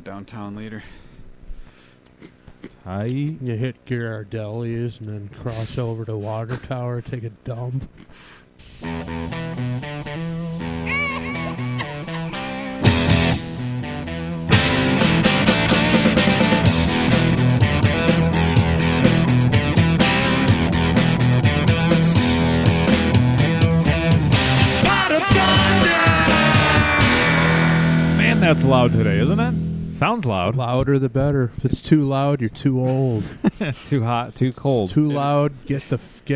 downtown later. You hit Ghirardelli's and then cross over to Water Tower, take a dump. Man, that's loud today, isn't it? Sounds loud. Louder the better. If it's too loud, you're too old. Too hot, too cold. Too loud, get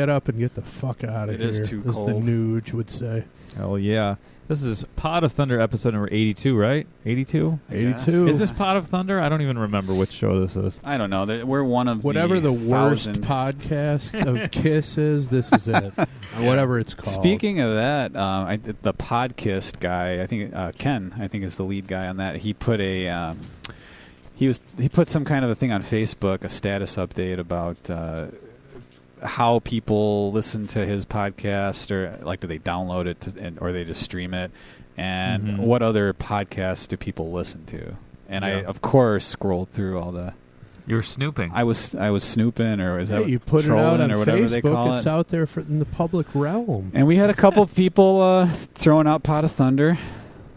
up and get the fuck out of here. It is too as cold. the Nuge would say. Oh, yeah. This is Pod of Thunder episode number 82, right? 82? 82. Is this Pod of Thunder? I don't even remember which show this is. I don't know. We're one of whatever the worst 1,000 podcast of Kiss is. This is it. Whatever it's called. Speaking of that, the podcast guy, I think Ken, I think is the lead guy on that. He put a he put some kind of a thing on Facebook, a status update about how people listen to his podcast, or like do they download it or they just stream it, and what other podcasts do people listen to? And I, of course, scrolled through all the. You were snooping. I was snooping, or is that you put it out on or whatever Facebook? they call it's it. out there in the public realm. And we had a couple people throwing out Pot of Thunder.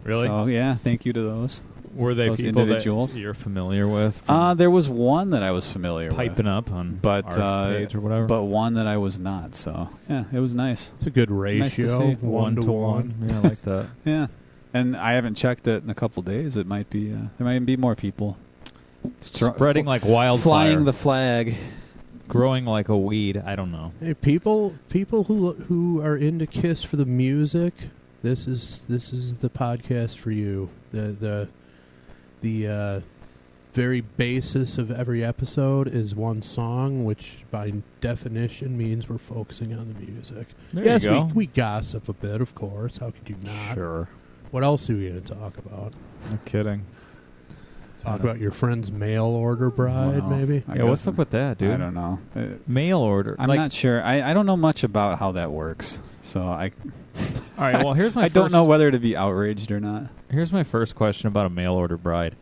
Really? So yeah, thank you to those. Were they those people individuals that you're familiar with? There was one that I was familiar with. Piping up on our page or whatever. But one that I was not. So yeah, it was nice. It's a good ratio. Nice to see. 1 to 1. Yeah, I like that. Yeah. And I haven't checked it in a couple days. It might be there might be more people. Spreading like wildfire. Flying the flag. Growing like a weed. I don't know. Hey, people who are into Kiss for the music, this is the podcast for you. The very basis of every episode is one song, which by definition means we're focusing on the music. There yes, you go. we gossip a bit, of course. How could you not? Sure. What else are we going to talk about? No kidding. Talk about your friend's mail order bride, maybe? Yeah, what's up with that, dude? I don't know. Mail order. I'm not sure. I don't know much about how that works. So I... All right, well, here's my I don't know whether to be outraged or not. Here's my first question about a mail order bride.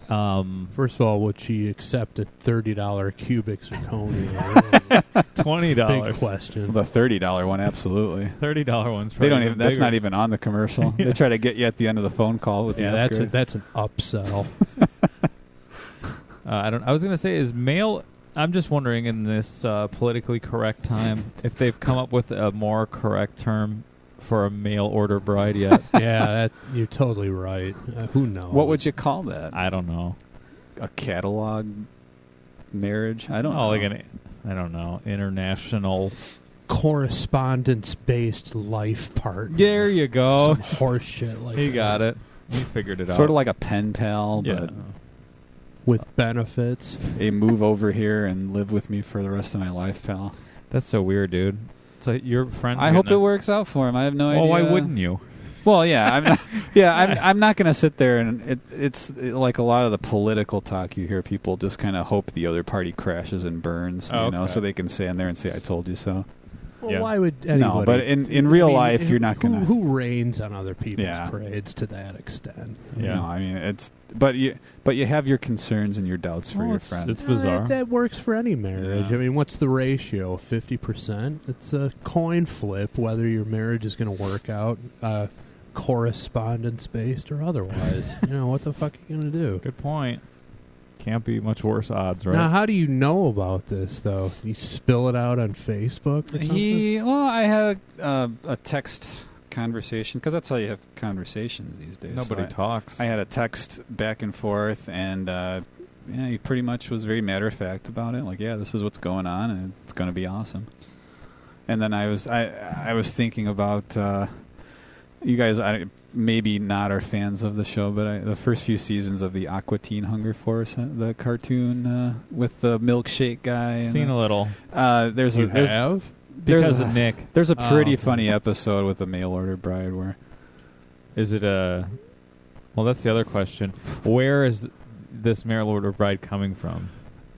First of all, would she accept a $30 cubic zirconia? $20. Big question. The $30 one, absolutely. $30 one's They probably don't even. That's bigger. not even on the commercial. They try to get you at the end of the phone call with the upgrade. that's an upsell. I was gonna say is mail. I'm just wondering in this politically correct time if they've come up with a more correct term for a mail order bride yet. Yeah, you're totally right. Who knows? What would you call that? I don't know. A catalog marriage? I don't know. Like I don't know. International correspondence-based life partner. There you go. Some horse shit like that. He got it. He figured it out. Sort of like a pen pal, Yeah. but with benefits. Hey, move over here and live with me for the rest of my life, pal. That's so weird, dude. So your friend. I hope it works out for him. I have no idea. Well, why wouldn't you? Well, yeah, I'm not, I'm not going to sit there and it's like a lot of the political talk you hear. People just kind of hope the other party crashes and burns, you know, so they can stand there and say, "I told you so." Well, why would anybody? No, but in real life, you're not going to. Who rains on other people's parades to that extent? Yeah, no, I mean it's. But you have your concerns and your doubts for your friends. It's bizarre. That works for any marriage. Yeah. I mean, what's the ratio? 50%. It's a coin flip whether your marriage is going to work out, correspondence based or otherwise. You know, what the fuck are you going to do? Good point. Can't be much worse odds, right? Now, how do you know about this, though? You spill it out on Facebook or something? I had a text conversation, because that's how you have conversations these days. Nobody talks. I had a text back and forth, and he pretty much was very matter of fact about it. Like, yeah, this is what's going on, and it's going to be awesome. And then I was thinking about you guys. Maybe not are fans of the show, but the first few seasons of the Aqua Teen Hunger Force, the cartoon with the milkshake guy. Seen a little. There's because of Nick. There's a pretty funny episode with a mail order bride where. Is it a? Well, that's the other question. Where is this mail order bride coming from?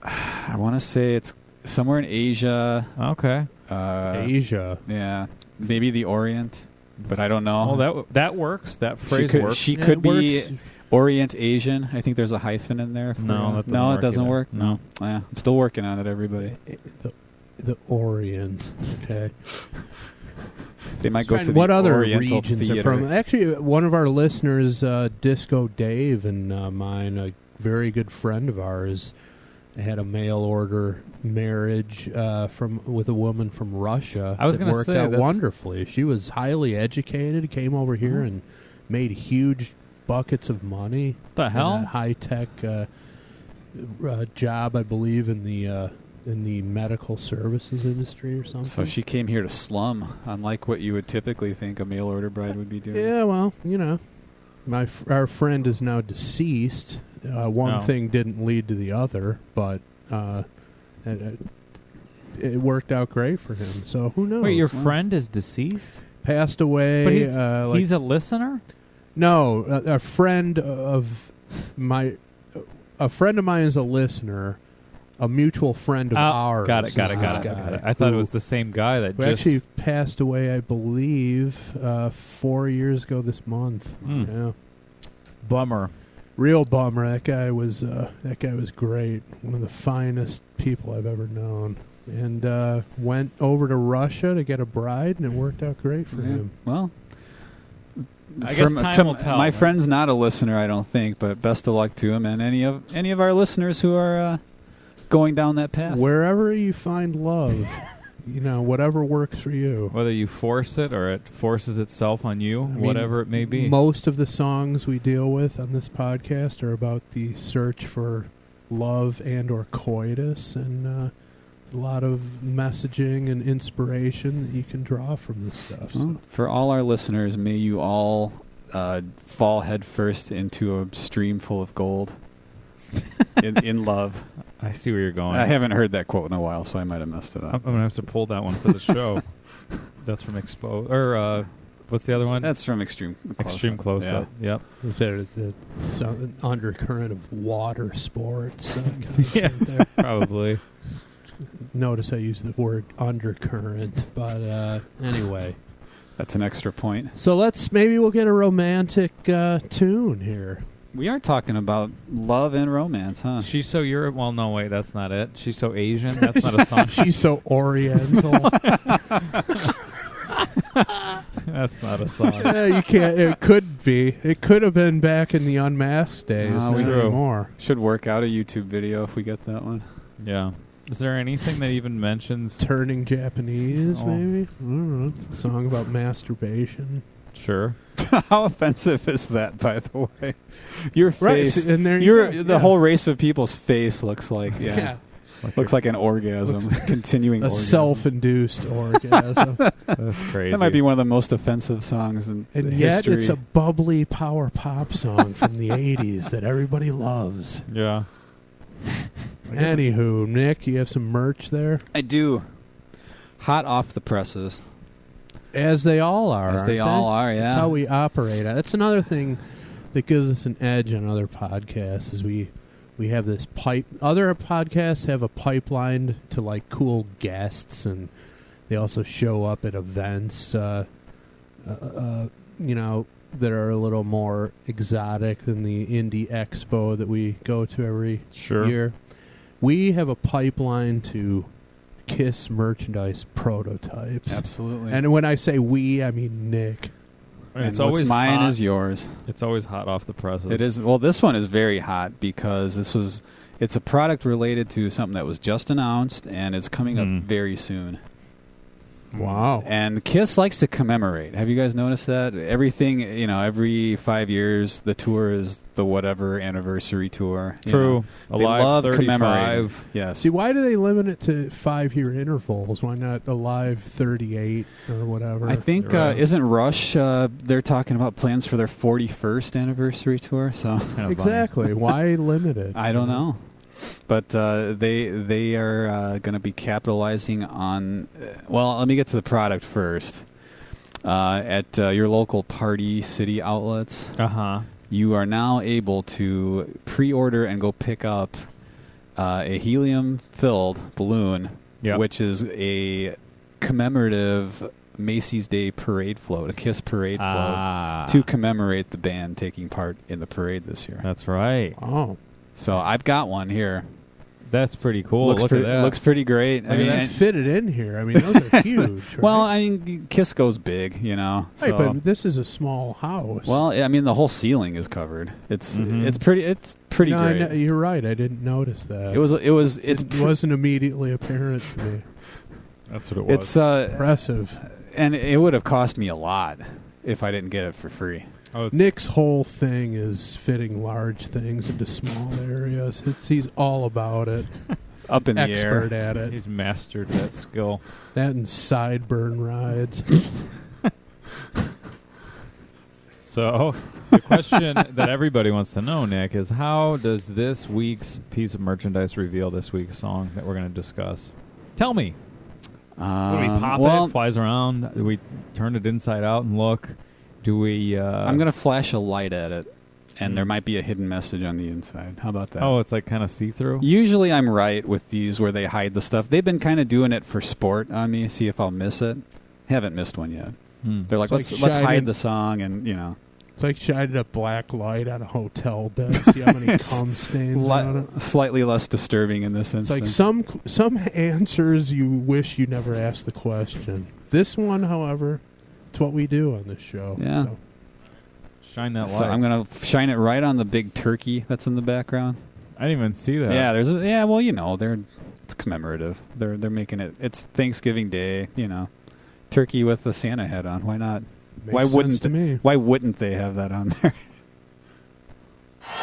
I want to say it's somewhere in Asia. Okay. Asia. Yeah, maybe the Orient. But I don't know. Well, that works. That phrase works. She could be. Orient Asian. I think there's a hyphen in there. No, that doesn't no, work it doesn't either. work. No. Yeah, I'm still working on it. Everybody. The Orient. Okay. They might go to the what other Oriental regions Theater. are from? Actually, one of our listeners, Disco Dave, and mine, a very good friend of ours, had a mail order marriage with a woman from Russia. I was going gonna to say, worked out that's- wonderfully. She was highly educated, came over here and made huge buckets of money. The hell? In a high-tech job, I believe, in the medical services industry or something. So she came here to slum, unlike what you would typically think a mail order bride would be doing. Yeah, well, our friend is now deceased. One thing didn't lead to the other, but it worked out great for him. So who knows? Wait, your friend is deceased? Passed away. But he's a listener? No, a friend of mine is a listener. A mutual friend of ours. Got it. I thought it was the same guy that who just actually passed away, I believe, 4 years ago this month. Yeah. Bummer. Real bummer. That guy was great. One of the finest people I've ever known. And went over to Russia to get a bride, and it worked out great for him. Well, I guess time will tell. My friend's not a listener, I don't think, but best of luck to him and any of our listeners who are going down that path. Wherever you find love, whatever works for you. Whether you force it or it forces itself on you, whatever it may be. Most of the songs we deal with on this podcast are about the search for love and or coitus, and a lot of messaging and inspiration that you can draw from this stuff. Well, for all our listeners, may you all fall headfirst into a stream full of gold in love. I see where you're going. I haven't heard that quote in a while, so I might have messed it up. I'm going to have to pull that one for the show. That's from Expo. Or what's the other one? That's from Extreme Close-Up. Extreme Close-Up. Yeah. Yep. It's an undercurrent of water sports. Yeah, probably. Notice I use the word undercurrent, but anyway. That's an extra point. So maybe we'll get a romantic tune here. We are talking about love and romance, huh? She's so Europe. Well, no, wait, that's not it. She's so Asian. That's not a song. She's so Oriental. That's not a song. Yeah, you can't. It could be. It could have been back in the Unmasked days. Not anymore. Should work out a YouTube video if we get that one. Yeah. Is there anything that even mentions turning Japanese? Maybe. I don't know. A song about masturbation. Sure. How offensive is that, by the way? Your face, and there the whole race of people's face looks like looks like an orgasm, continuing a orgasm. Self-induced orgasm. That's crazy. That might be one of the most offensive songs in and history. Yet it's a bubbly power pop song from the 80s that everybody loves. Yeah. Anywho, Nick, you have some merch there? I do. Hot off the presses. As they all are. As they all are, yeah. That's how we operate. That's another thing that gives us an edge on other podcasts is we have this pipe. Other podcasts have a pipeline to like cool guests, and they also show up at events, that are a little more exotic than the Indie Expo that we go to every year. We have a pipeline to Kiss merchandise prototypes. Absolutely. And when I say we, I mean Nick. And it's always mine is yours. It's always hot off the presses. It is. Well, this one is very hot because it's a product related to something that was just announced and it's coming up very soon. Wow. And Kiss likes to commemorate. Have you guys noticed that? Everything, every 5 years, the tour is the whatever anniversary tour. True. They love commemorating. Yes. See, why do they limit it to 5-year intervals? Why not Alive 38 or whatever? I think, isn't Rush, they're talking about plans for their 41st anniversary tour. So exactly. Why limit it? I don't know. But they are going to be capitalizing on. Well, let me get to the product first. At your local Party City outlets, you are now able to pre-order and go pick up a helium-filled balloon, which is a commemorative Macy's Day Parade float, a KISS parade float, to commemorate the band taking part in the parade this year. That's right. Oh. So I've got one here. That's pretty cool. Look at that. Looks pretty great. I mean, that fit it in here. I mean, those are huge. Right? Well, I mean, KISS goes big, you know. Hey, but this is a small house. Well, I mean, the whole ceiling is covered. It's pretty great. You're right. I didn't notice that. It wasn't immediately apparent to me. That's what it was. It's impressive, and it would have cost me a lot if I didn't get it for free. Nick's whole thing is fitting large things into small areas. He's all about it. Up in the air. Expert at it. He's mastered that skill. That and sideburn rides. So, the question that everybody wants to know, Nick, is how does this week's piece of merchandise reveal this week's song that we're going to discuss? Tell me. Do we pop it? Flies around? Do we turn it inside out and look? Do we... I'm going to flash a light at it, and there might be a hidden message on the inside. How about that? Oh, it's like kind of see-through? Usually I'm right with these where they hide the stuff. They've been kind of doing it for sport on me, see if I'll miss it. Haven't missed one yet. They're like, let's hide the song, and, you know. It's like shining a black light on a hotel bed. See how many cum stains on it? Slightly less disturbing in this instance. It's like some answers you wish you never asked the question. This one, however... It's what we do on this show. Yeah. So. Shine that light. So I'm going to shine it right on the big turkey that's in the background. I didn't even see that. Yeah, well, you know, it's commemorative. They're making it. It's Thanksgiving Day, you know. Turkey with the Santa hat on. Why not? Why wouldn't they have that on there?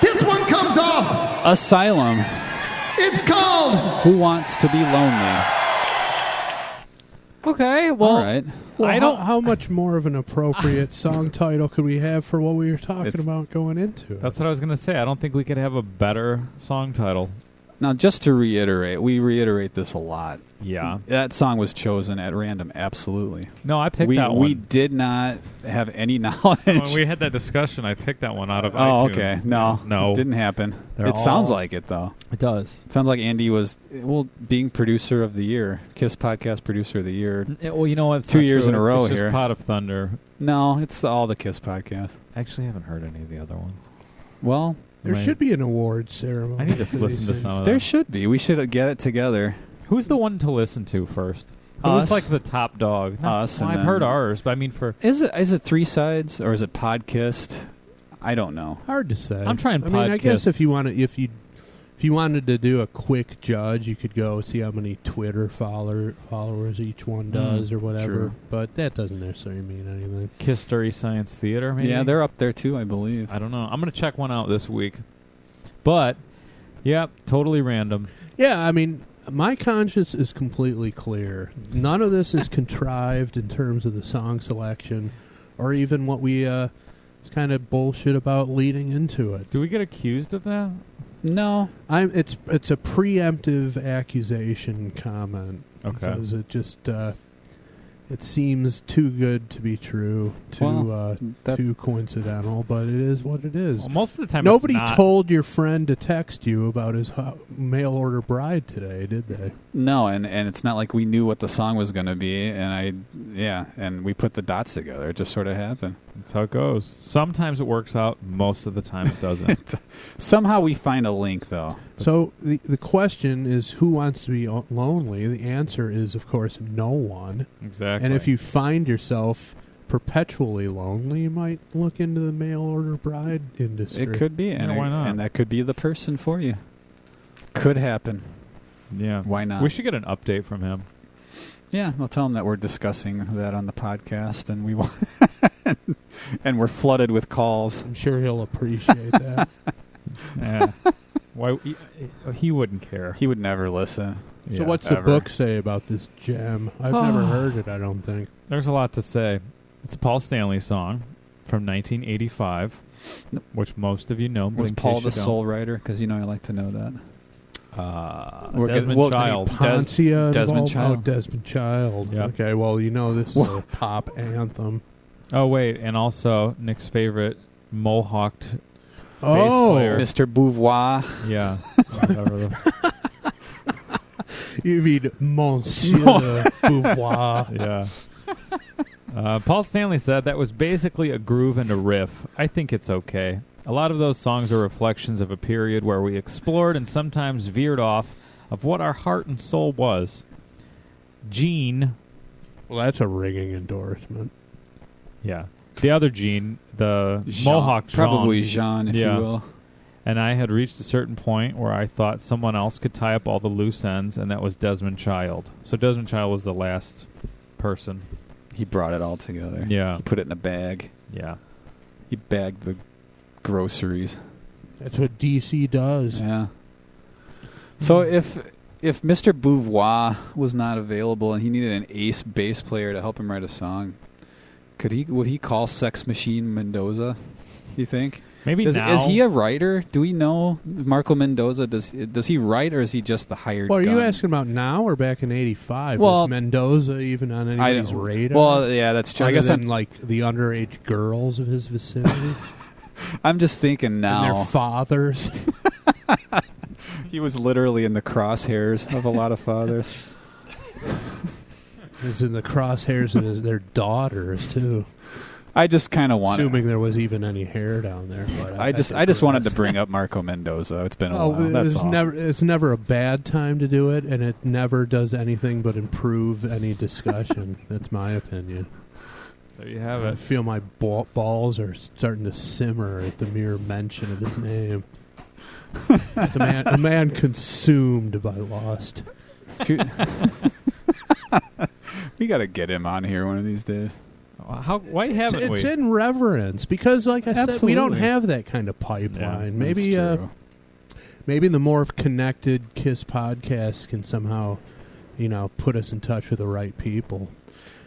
This one comes off. Asylum. It's called Who Wants to Be Lonely? Okay, well, all right. Well, how much more of an appropriate song title could we have for what we were talking about going into it? That's what I was going to say. I don't think we could have a better song title. Now, just to reiterate, we reiterate this a lot. Yeah. That song was chosen at random, absolutely. No, I picked that one. We did not have any knowledge. When we had that discussion, I picked that one out of iTunes. Oh, okay. No. It didn't happen. It sounds like it, though. It does. It sounds like Andy was, being producer of the year, KISS Podcast Producer of the Year. Well, you know what? 2 years in a row it's here. Just Pot of Thunder. No, it's all the KISS Podcasts. I actually haven't heard any of the other ones. Well... There should be an award ceremony. I need to listen to some of them. There should be. We should get it together. Who's the one to listen to first? Us. Who's like the top dog? Us. Well, I've heard ours, but I mean for... Is it three sides or is it Podcast? I don't know. Hard to say. I'm trying I mean, I guess if you wanted to do a quick judge, you could go see how many Twitter followers each one does or whatever. True. But that doesn't necessarily mean anything. KISS Story Science Theater, maybe? Yeah, they're up there too, I believe. I don't know. I'm going to check one out this week. But, yeah, totally random. Yeah, I mean, my conscience is completely clear. None of this is contrived in terms of the song selection or even what we kind of bullshit about leading into it. Do we get accused of that? No. It's a preemptive accusation comment. Okay. Because it just it seems too good to be true, too coincidental, but it is what it is. Well, most of the time, nobody it's not. told your friend to text you about his mail order bride today, did they? No, and it's not like we knew what the song was going to be, and we put the dots together. It just sort of happened. That's how it goes. Sometimes it works out. Most of the time it doesn't. Somehow we find a link, though. So the question is, who wants to be lonely? The answer is, of course, no one. Exactly. And if you find yourself perpetually lonely, you might look into the mail order bride industry. It could be, and why not? And that could be the person for you. Could happen. Yeah. Why not? We should get an update from him. Yeah, I'll tell him that we're discussing that on the podcast, and we want and we're flooded with calls. I'm sure he'll appreciate that. Yeah. Why he wouldn't care. He would never listen. So what's the book say about this gem? I've never heard it, I don't think. There's a lot to say. It's a Paul Stanley song from 1985, which most of you know. Was Paul the soul writer? Because I like to know that. Desmond Child. Desmond Child. Oh, Desmond Child. Yep. Okay, well, this is a pop anthem. Oh, wait, and also Nick's favorite mohawked bass Oh, player. Mr. Beauvoir. Yeah. you mean Monsieur Beauvoir. Yeah. Paul Stanley said that was basically a groove and a riff. I think it's okay. A lot of those songs are reflections of a period where we explored and sometimes veered off of what our heart and soul was. Gene. Well, that's a ringing endorsement. Yeah. The other Gene, the Jean, Mohawk Jean. Probably Jean, if you will. And I had reached a certain point where I thought someone else could tie up all the loose ends, and that was Desmond Child. So Desmond Child was the last person. He brought it all together. Yeah. He put it in a bag. Yeah. He bagged the groceries. That's what DC does. Yeah. So if Mr. Beauvoir was not available and he needed an ace bass player to help him write a song, would he call Sex Machine Mendoza, you think? Maybe now. Is he a writer? Do we know Marco Mendoza? Does he write, or is he just the hired Well, are gun? you asking about now or back in '85? Well, was Mendoza even on anybody's radar? Well, yeah, that's true. I guess I'm like the underage girls of his vicinity. I'm just thinking now. And their fathers. He was literally in the crosshairs of a lot of fathers. He was in the crosshairs of their daughters too. I just kind of wanted, assuming there was even any hair down there. But I just wanted to bring up Marco Mendoza. It's been a while. That's all. It's never a bad time to do it, and it never does anything but improve any discussion. That's my opinion. There you have I it. feel my balls are starting to simmer at the mere mention of his name. A man consumed by lust. We got to get him on here one of these days. Why haven't we? It's in reverence because, like I said, we don't Absolutely. have that kind of pipeline. Maybe, That's true. maybe the more connected Kiss podcast can somehow, put us in touch with the right people.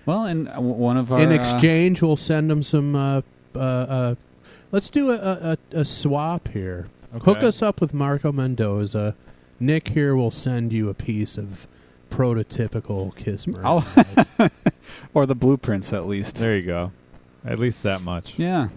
Well, and one of our In exchange, we'll send them some. Let's do a swap here. Okay. Hook us up with Marco Mendoza. Nick here will send you a piece of prototypical Kiss merchandise. or the blueprints at least. There you go. At least that much. Yeah.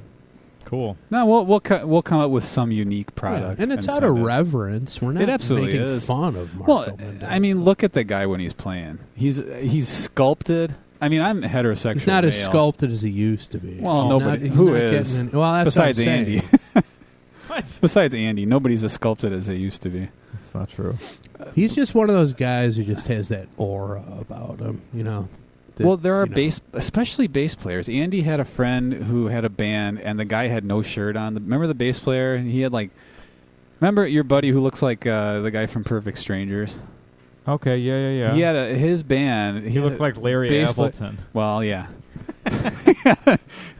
Cool. No, we'll come up with some unique product, Yeah, and it's out send of it. reverence. We're not It absolutely making is. fun of Marco Well, Mendoza. I mean, look at the guy when he's playing. He's sculpted. I mean, I'm heterosexual. he's not as male. sculpted as he used to be. Well, He's nobody. not- Who he's not is? getting in- well, that's besides what I'm Andy. saying. What? Besides Andy, nobody's as sculpted as they used to be. That's not true. He's just one of those guys who just has that aura about him, that, Well, there are especially bass players. Andy had a friend who had a band, and the guy had no shirt on. Remember the bass player? He had remember your buddy who looks like the guy from Perfect Strangers? Okay, yeah. He had his band. He looked like Larry bass Appleton. Well, yeah.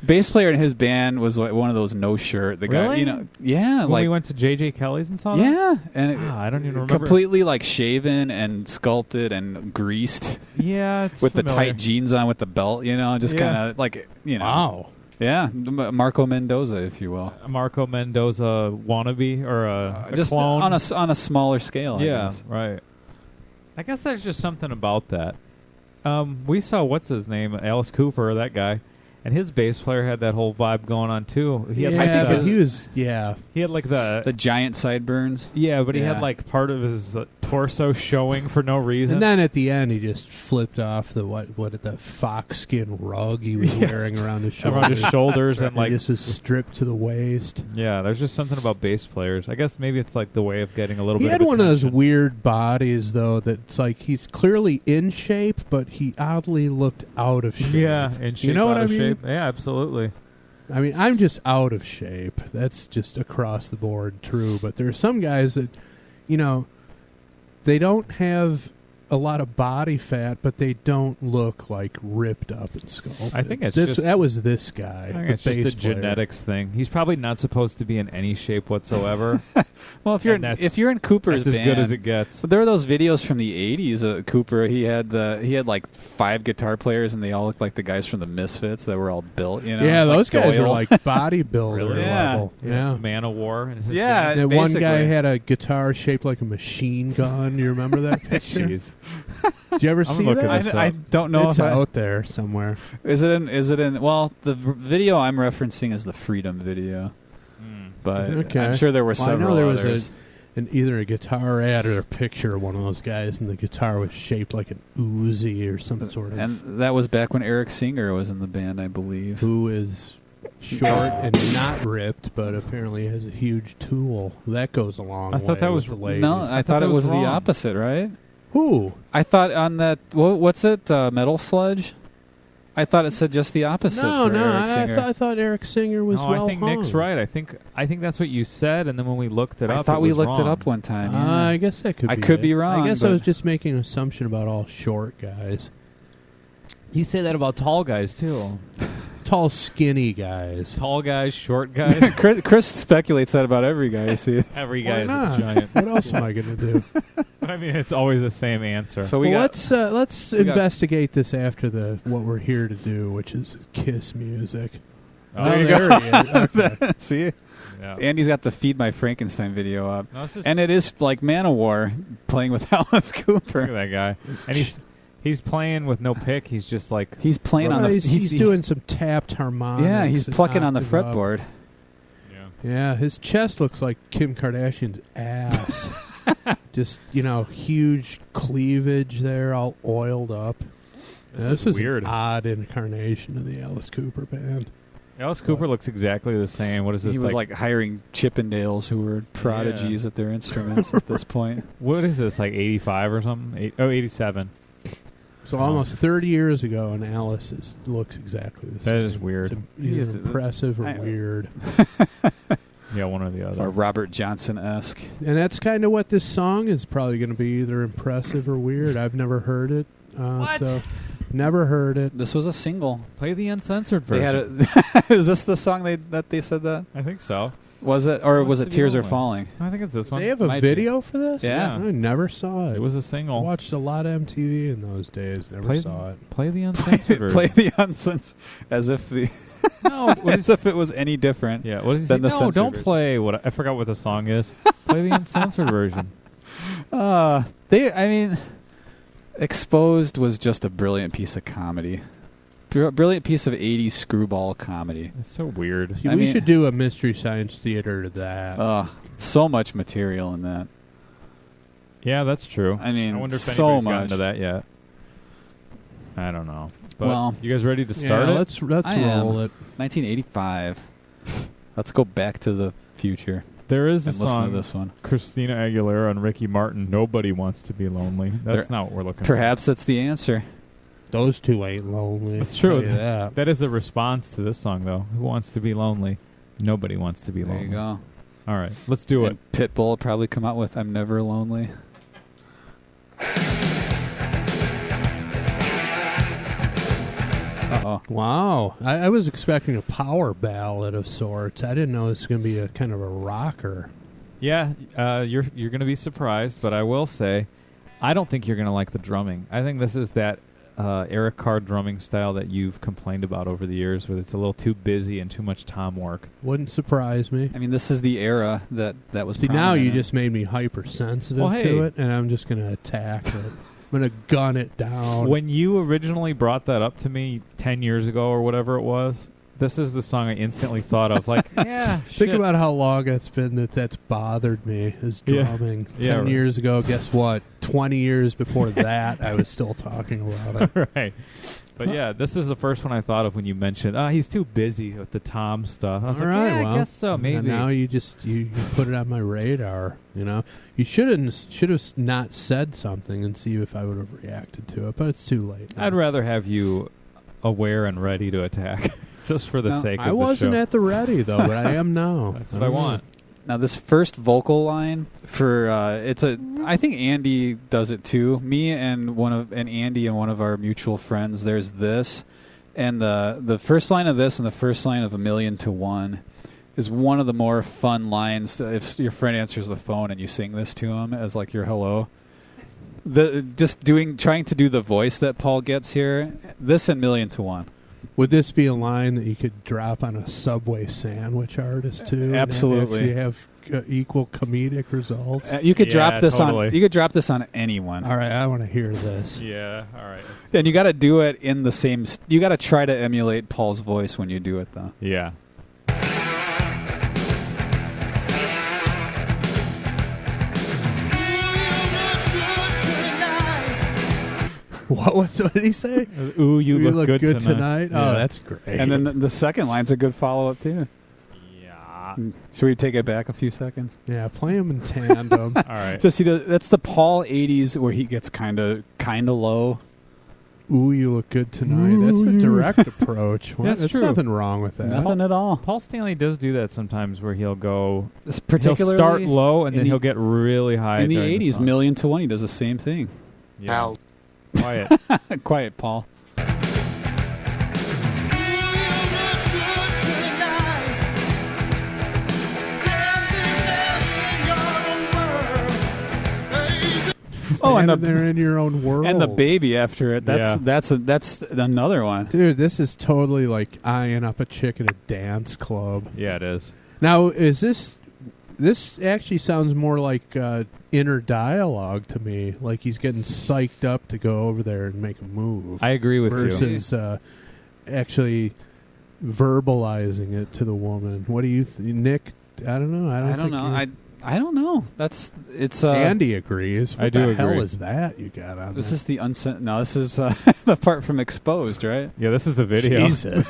Bass player in his band was one of those no shirt. The Really? guy, yeah, When we went to J.J. Kelly's and saw that? yeah, and I don't even remember. completely shaven and sculpted and greased Yeah, it's with the familiar. tight jeans on with the belt, just Yeah. kind of Wow. Yeah, Marco Mendoza, if you will. Marco Mendoza wannabe or a Just clone. on a smaller scale. I yeah, guess. right. I guess there's just something about that. We saw what's his name, Alice Cooper, that guy, and his bass player had that whole vibe going on too. He had he was. Yeah, he had like the giant sideburns. yeah, but he Yeah. had like part of his torso showing for no reason. and then at the end he just flipped off the fox skin rug he was wearing around his shoulders. around his shoulders and He like just was stripped to the waist. yeah, there's just something about bass players. I guess maybe it's like the way of getting a little He bit had of one of those attention. weird bodies though that's like he's clearly in shape, but he oddly looked out of shape. Yeah, in shape, You know out what I of mean? shape. Yeah, absolutely. I mean, I'm just out of shape. That's just across the board true. But there are some guys that, they don't have a lot of body fat, but they don't look like ripped up and sculpted. I think it's just- that was this guy. I think it's just a bass player. genetics thing. He's probably not supposed to be in any shape whatsoever. Well, if you're And that's- if you're in Cooper's That's as band, good as it gets. But there were those videos from the '80s. Cooper, he had like 5 guitar players, and they all looked like the guys from the Misfits that were all built. Yeah, like those guys were Doyle. like bodybuilder Really? Yeah. level. Yeah. Man of War. And his Yeah. That one guy basically. had a guitar shaped like a machine gun. You remember that picture? Jeez. Did you ever I'm see looking that? this I up. don't know It's if out there somewhere. is it in. Well, the video I'm referencing is the Freedom video, but Okay. I'm sure there were Well, I know several there was others. either a guitar ad or a picture of one of those guys, and the guitar was shaped like an Uzi or some sort of. And that was back when Eric Singer was in the band, I believe. Who is short and not ripped, but apparently has a huge tool. That goes along. I thought that was the ladies. No, I thought it was the wrong. opposite, right? Who? I thought on that, what's it, Metal Sludge? I thought it said just the opposite for Eric Singer. I thought Eric Singer was No, well I think hung. Nick's right. I think that's what you said, and then when we looked it up, I thought we was looked it wrong. up one time. Yeah. I guess that could be I could it. be wrong, I guess I but- was just making an assumption about all short guys. You say that about tall guys too. Tall, skinny guys. Tall guys, short guys. Chris speculates that about every guy he sees. Every Why guy's not? a giant. What else am I going to do? But I mean, it's always the same answer. So we Well, got let's we got- investigate this after what we're here to do, which is Kiss music. Oh, there you there go. he is. Okay. see, yeah. Andy's got the Feed My Frankenstein video up, No, it's just, and it is like Manowar playing with Alice look at Cooper. that guy, and he's playing with no pick. He's just like He's playing on Well, the. he's doing some tapped harmonics. Yeah, he's and plucking on the octave up. fretboard. Yeah, his chest looks like Kim Kardashian's ass. Just, huge cleavage there, all oiled up. This This is weird. an odd incarnation of the Alice Cooper band. Alice Cooper looks exactly the same. What is this? He was like hiring Chippendales who were prodigies at their instruments at this point. what is this? Like 85 or something? 87. So almost 30 years ago, and Alice looks exactly the same. That is weird. It's He's- either impressive or I- weird. Yeah, one or the other. Or Robert Johnson-esque. And that's kind of what this song is probably going to be, either impressive or weird. I've never heard it. What? So, never heard it. This was a single. Play the uncensored They version. had a, is this the song that they said that? I think so. Was it? Or was Wants it to Be Tears Are Lonely. Falling? I think it's this one. They have a Might be. video for this? Yeah. I never saw it. It was a I single. watched a lot of MTV in those days. Never saw it. Play the uncensored version. Play the uncensored as if the No, what as if it was any different. Yeah, what does he say? Than the No, censored don't version. play what I forgot what the song is. Play the uncensored version. Exposed was just a brilliant piece of comedy. Brilliant piece of 80s screwball comedy. It's so weird. See, I we mean- should do a Mystery Science Theater to that. So much material in that. Yeah, that's true. I mean, I wonder if so anybody's gotten much. to that yet. I don't know. But Well, you guys ready to start yeah, it? let's I am. roll it. 1985. Let's go back to the future There is a and listen to song, this one. Christina Aguilera and Ricky Martin, Nobody Wants to Be Lonely. That's not what we're looking Perhaps that's the answer. Those two ain't lonely. That's true. I'll tell you that. for. That is the response to this song, though. Who wants to be lonely? Nobody wants to be There lonely. you go. All right, let's do it. And Pitbull will probably come out with "I'm Never Lonely." Uh-oh. Wow. I was expecting a power ballad of sorts. I didn't know it was going to be a kind of a rocker. Yeah, you're going to be surprised, but I will say, I don't think you're going to like the drumming. I think this is that Eric Carr drumming style that you've complained about over the years, where it's a little too busy and too much tom work. Wouldn't surprise me. I mean, this is the era that was. See, now prominent you in. just made me hypersensitive Well, hey. to it, and I'm just going to attack it. I'm going to gun it down. When you originally brought that up to me 10 years ago or whatever it was, this is the song I instantly thought of. Like, yeah, Think shit. about how long it's been that's bothered me, is Yeah. drumming. Yeah, 10 right. years ago, guess what? 20 years before that, I was still talking about it. Right. But yeah, this is the first one I thought of when you mentioned, he's too busy with the tom stuff. I was All like, right, yeah, well, I guess so, maybe. And now you just you put it on my radar. You should have not said something and see if I would have reacted to it, but it's too late. now. I'd rather have you aware and ready to attack, just for the No, sake of I wasn't the show. at the ready though, but I am now. That's what I want. Now this first vocal line for I think Andy does it too. Me and Andy and one of our mutual friends. There's this, and the first line of this and the first line of 1,000,000 is one of the more fun lines. If your friend answers the phone and you sing this to him as like your hello, trying to do the voice that Paul gets here. This and 1,000,000. Would this be a line that you could drop on a Subway sandwich artist too? Absolutely. And actually have equal comedic results. You could Yeah, drop this totally. on. You could drop this on anyone. All right, I want to hear this. Yeah, all right. And you got to do it in the same. You got to try to emulate Paul's voice when you do it, though. What did he say? Ooh, you look good tonight. Yeah. Oh, that's great. And then the second line's a good follow-up, too. Yeah. Should we take it back a few seconds? yeah, play them in tandem. All right. Just that's the Paul 80s where he gets kind of low. Ooh, you look good tonight. That's the direct approach. That's There's true. nothing wrong with that. Nothing at all. Paul Stanley does do that sometimes where he'll go... Particularly He'll start low and then the- he'll get really high. in the during 80s, song. 1,000,000 to 1, he does the same thing. Yeah. Quiet. Quiet, Paul. And they're in your own world. And the baby after it. Yeah. That's another one. Dude, this is totally like eyeing up a chick at a dance club. Yeah, it is. Now, is this actually sounds more like inner dialogue to me, like he's getting psyched up to go over there and make a move. I agree with you. versus actually verbalizing it to the woman. What do you Nick? I don't know. I don't know. I don't know. It's Andy agrees. What I do the hell agree. is that you got on This there? is the No, this is the part from Exposed, right? Yeah, this is the video. Jesus.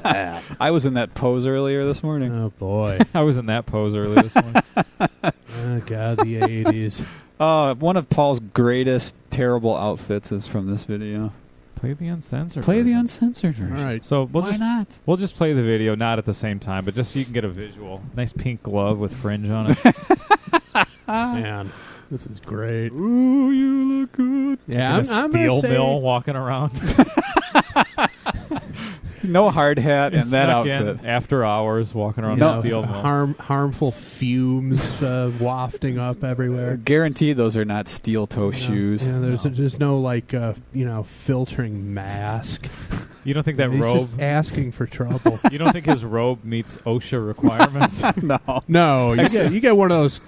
I was in that pose earlier this morning. Oh, boy. I was in that pose earlier this morning. Oh, God, the 80s. One of Paul's greatest terrible outfits is from this video. Play the uncensored. Play the version. uncensored version. All right. So Why not? We'll just play the video, not at the same time, but just so you can get a visual. Nice pink glove with fringe on it. Man, this is great. Ooh, you look good. Yeah, In a steel mill walking around. No hard hat and that Snuck in outfit. after hours walking around No. the steel mill. Harmful fumes wafting up everywhere. Guaranteed those are not steel toe shoes. Yeah, there's no like filtering mask. You don't think that He's robe? just asking for trouble. You don't think his robe meets OSHA requirements? No. No, you get one of those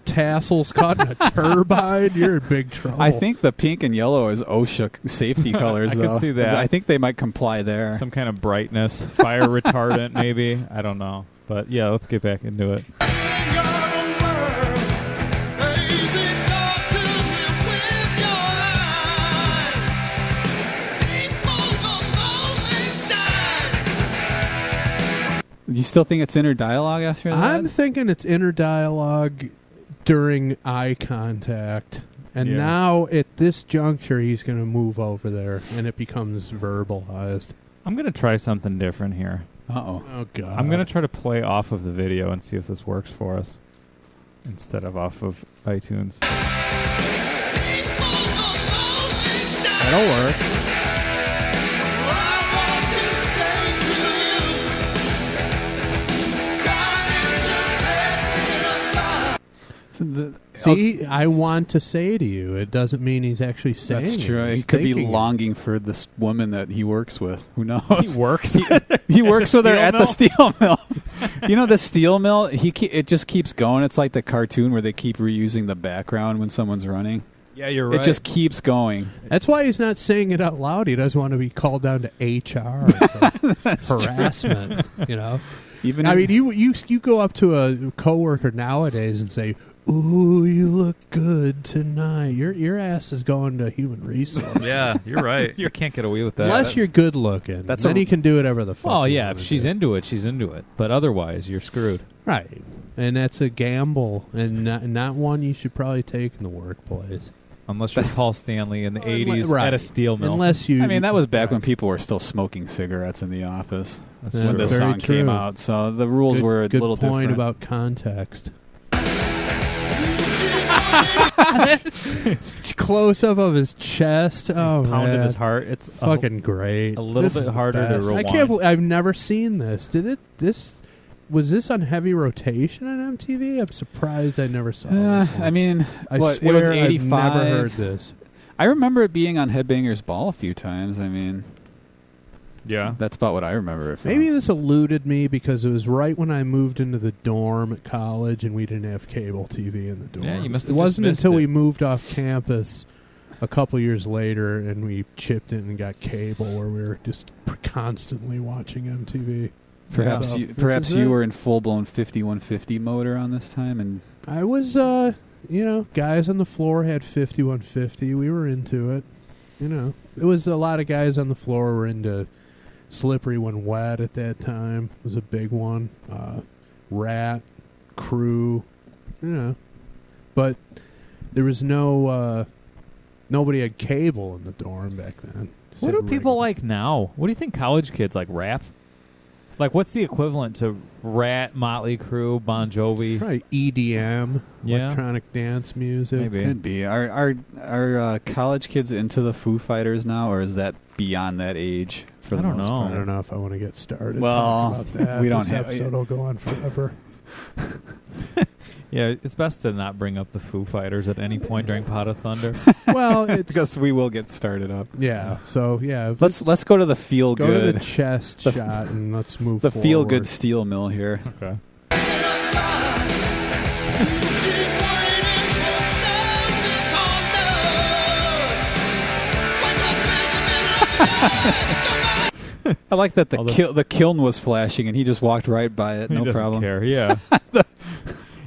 tassels caught in a turbine. You're in big trouble. I think the pink and yellow is OSHA safety colors, I though. could see that. I think they might comply there. Some kind of brightness, fire retardant, maybe. I don't know. But yeah, let's get back into it. You still think it's inner dialogue after that? I'm thinking it's inner dialogue during eye contact. And Yeah. now at this juncture, he's going to move over there, and it becomes verbalized. I'm going to try something different here. Uh-oh. Oh, God. I'm going to try to play off of the video and see if this works for us instead of off of iTunes. That'll work. See, I want to say to you, it doesn't mean he's actually saying That's true. it. He He's could be thinking it. longing for this woman that he works with. Who knows? He works. He works with her steel at mill? the steel mill. You know the steel mill? It just keeps going. It's like the cartoon where they keep reusing the background when someone's running. Yeah, you're right. It just keeps going. That's why he's not saying it out loud. He doesn't want to be called down to HR for harassment. You know, Even I mean, you go up to a coworker nowadays and say, "Ooh, you look good tonight." Your ass is going to human resources. Yeah, you're right. You can't get away with that. Unless you're good looking, then he can do whatever the fuck. Oh he yeah, wanna if she's do. into it, she's into it. But otherwise, you're screwed. Right, and that's a gamble, and not one you should probably take in the workplace. Unless you're Paul Stanley in the Unle- 80s right. at a steel mill. Unless you, I mean, that was back when right. people were still smoking cigarettes in the office That's Yeah, when true. this very song came true. out. So the rules were a good little point different. about context. Close up of his chest. Oh Pounded man, his heart. It's fucking great. a little This bit is the harder to best. I rewind. can't believe I've never seen this. Was this on heavy rotation on MTV? I'm surprised I never saw this one. I mean, I what, swear it was I've 85. never heard this. I remember it being on Headbangers Ball a few times. I mean, yeah. that's about what I remember it from. Maybe this eluded me because it was right when I moved into the dorm at college and we didn't have cable TV in the dorm. Yeah, you must It have wasn't just missed until it. we moved off campus a couple years later and we chipped in and got cable where we were just constantly watching MTV. Perhaps So, you, this perhaps is you it. were in full-blown 5150 mode around this time, and I was, guys on the floor had 5150. We were into it. it was a lot of guys on the floor were into Slippery When Wet at that time. Was a big one. Rat, Crew, but there was nobody had cable in the dorm back then. What do people like now? What do you think college kids like? Rap? Like, what's the equivalent to Rat, Motley Crue, Bon Jovi? Probably EDM, electronic dance music. Maybe. Could be. Are college kids into the Foo Fighters now, or is that beyond that age? For the most part? I don't know if I want to get started. Well, about that. we don't this have. Episode will go on forever. Yeah, it's best to not bring up the Foo Fighters at any point during Pot of Thunder. Well, it's because we will get started up. Yeah. So let's go to the feel good. Go to the chest shot and let's move. The forward. feel good steel mill here. Okay. I like that the kiln was flashing and he just walked right by it. No problem. Care. Yeah.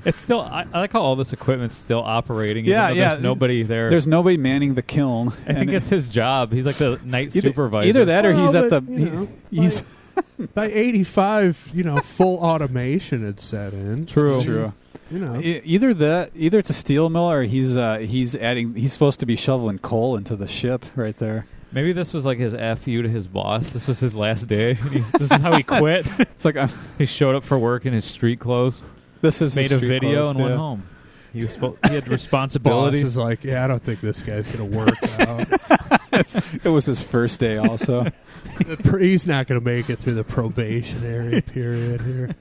It's still. I like how all this equipment's still operating. Yeah. There's nobody there. There's nobody manning the kiln. I think it's his job. He's like the night supervisor. Either that or he's at the. He's by 85. Full automation had set in. True. It's true. Either it's a steel mill or he's supposed to be shoveling coal into the ship right there. Maybe this was like his FU to his boss. This was his last day. This is how he quit. It's like he showed up for work in his street clothes. This is made a video and went home. He had responsibilities. Boss is like, I don't think this guy's going to work out. It was his first day also. He's not going to make it through the probationary period here.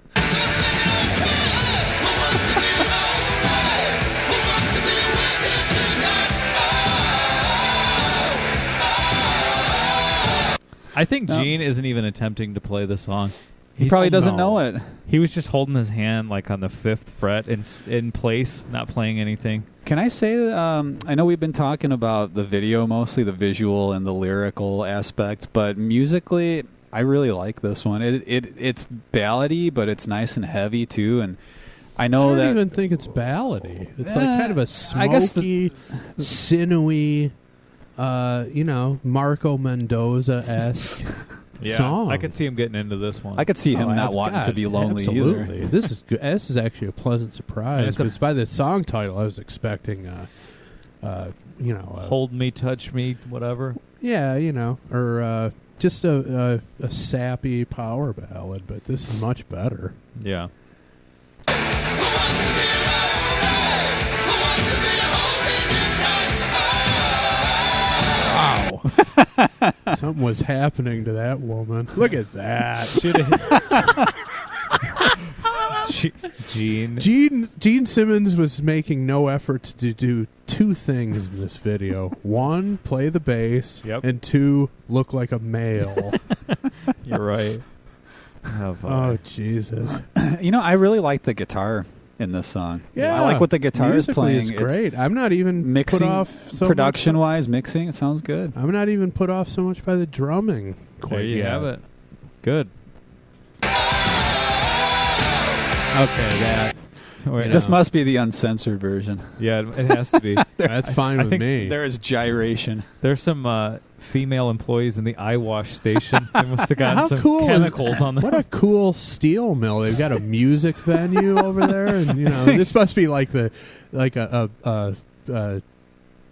I think Gene isn't even attempting to play the song. He probably doesn't know it. He was just holding his hand like on the 5th fret in place, not playing anything. Can I say that I know we've been talking about the video, mostly the visual and the lyrical aspects, but musically, I really like this one. It's ballady, but it's nice and heavy too. And I know don't even think it's ballady. It's like kind of a smoky, sinewy, Marco Mendoza-esque. Yeah, song. I could see him getting into this one. I could see him not wanting to be lonely absolutely. either. This is good. This is actually a pleasant surprise. It's by the song title. I was expecting, Hold Me, Touch Me, whatever. Yeah, or just a sappy power ballad. But this is much better. Yeah. Wow. Something was happening to that woman. Look at that. Gene Simmons was making no effort to do two things in this video. One, play the bass, and two, look like a male. You're right. Oh, Jesus. I really like the guitar in this song. Yeah, I like what the guitar is playing. It's great. I'm not even mixing, put off so production-wise, mixing. It sounds good. I'm not even put off so much by the drumming. There you have it. Good. Okay, that. This must be the uncensored version. Yeah, it has to be. That's fine with me. There is gyration. There's some female employees in the eye wash station. They must have gotten How some cool chemicals on them. What a cool steel mill! They've got a music venue over there, and this must be like a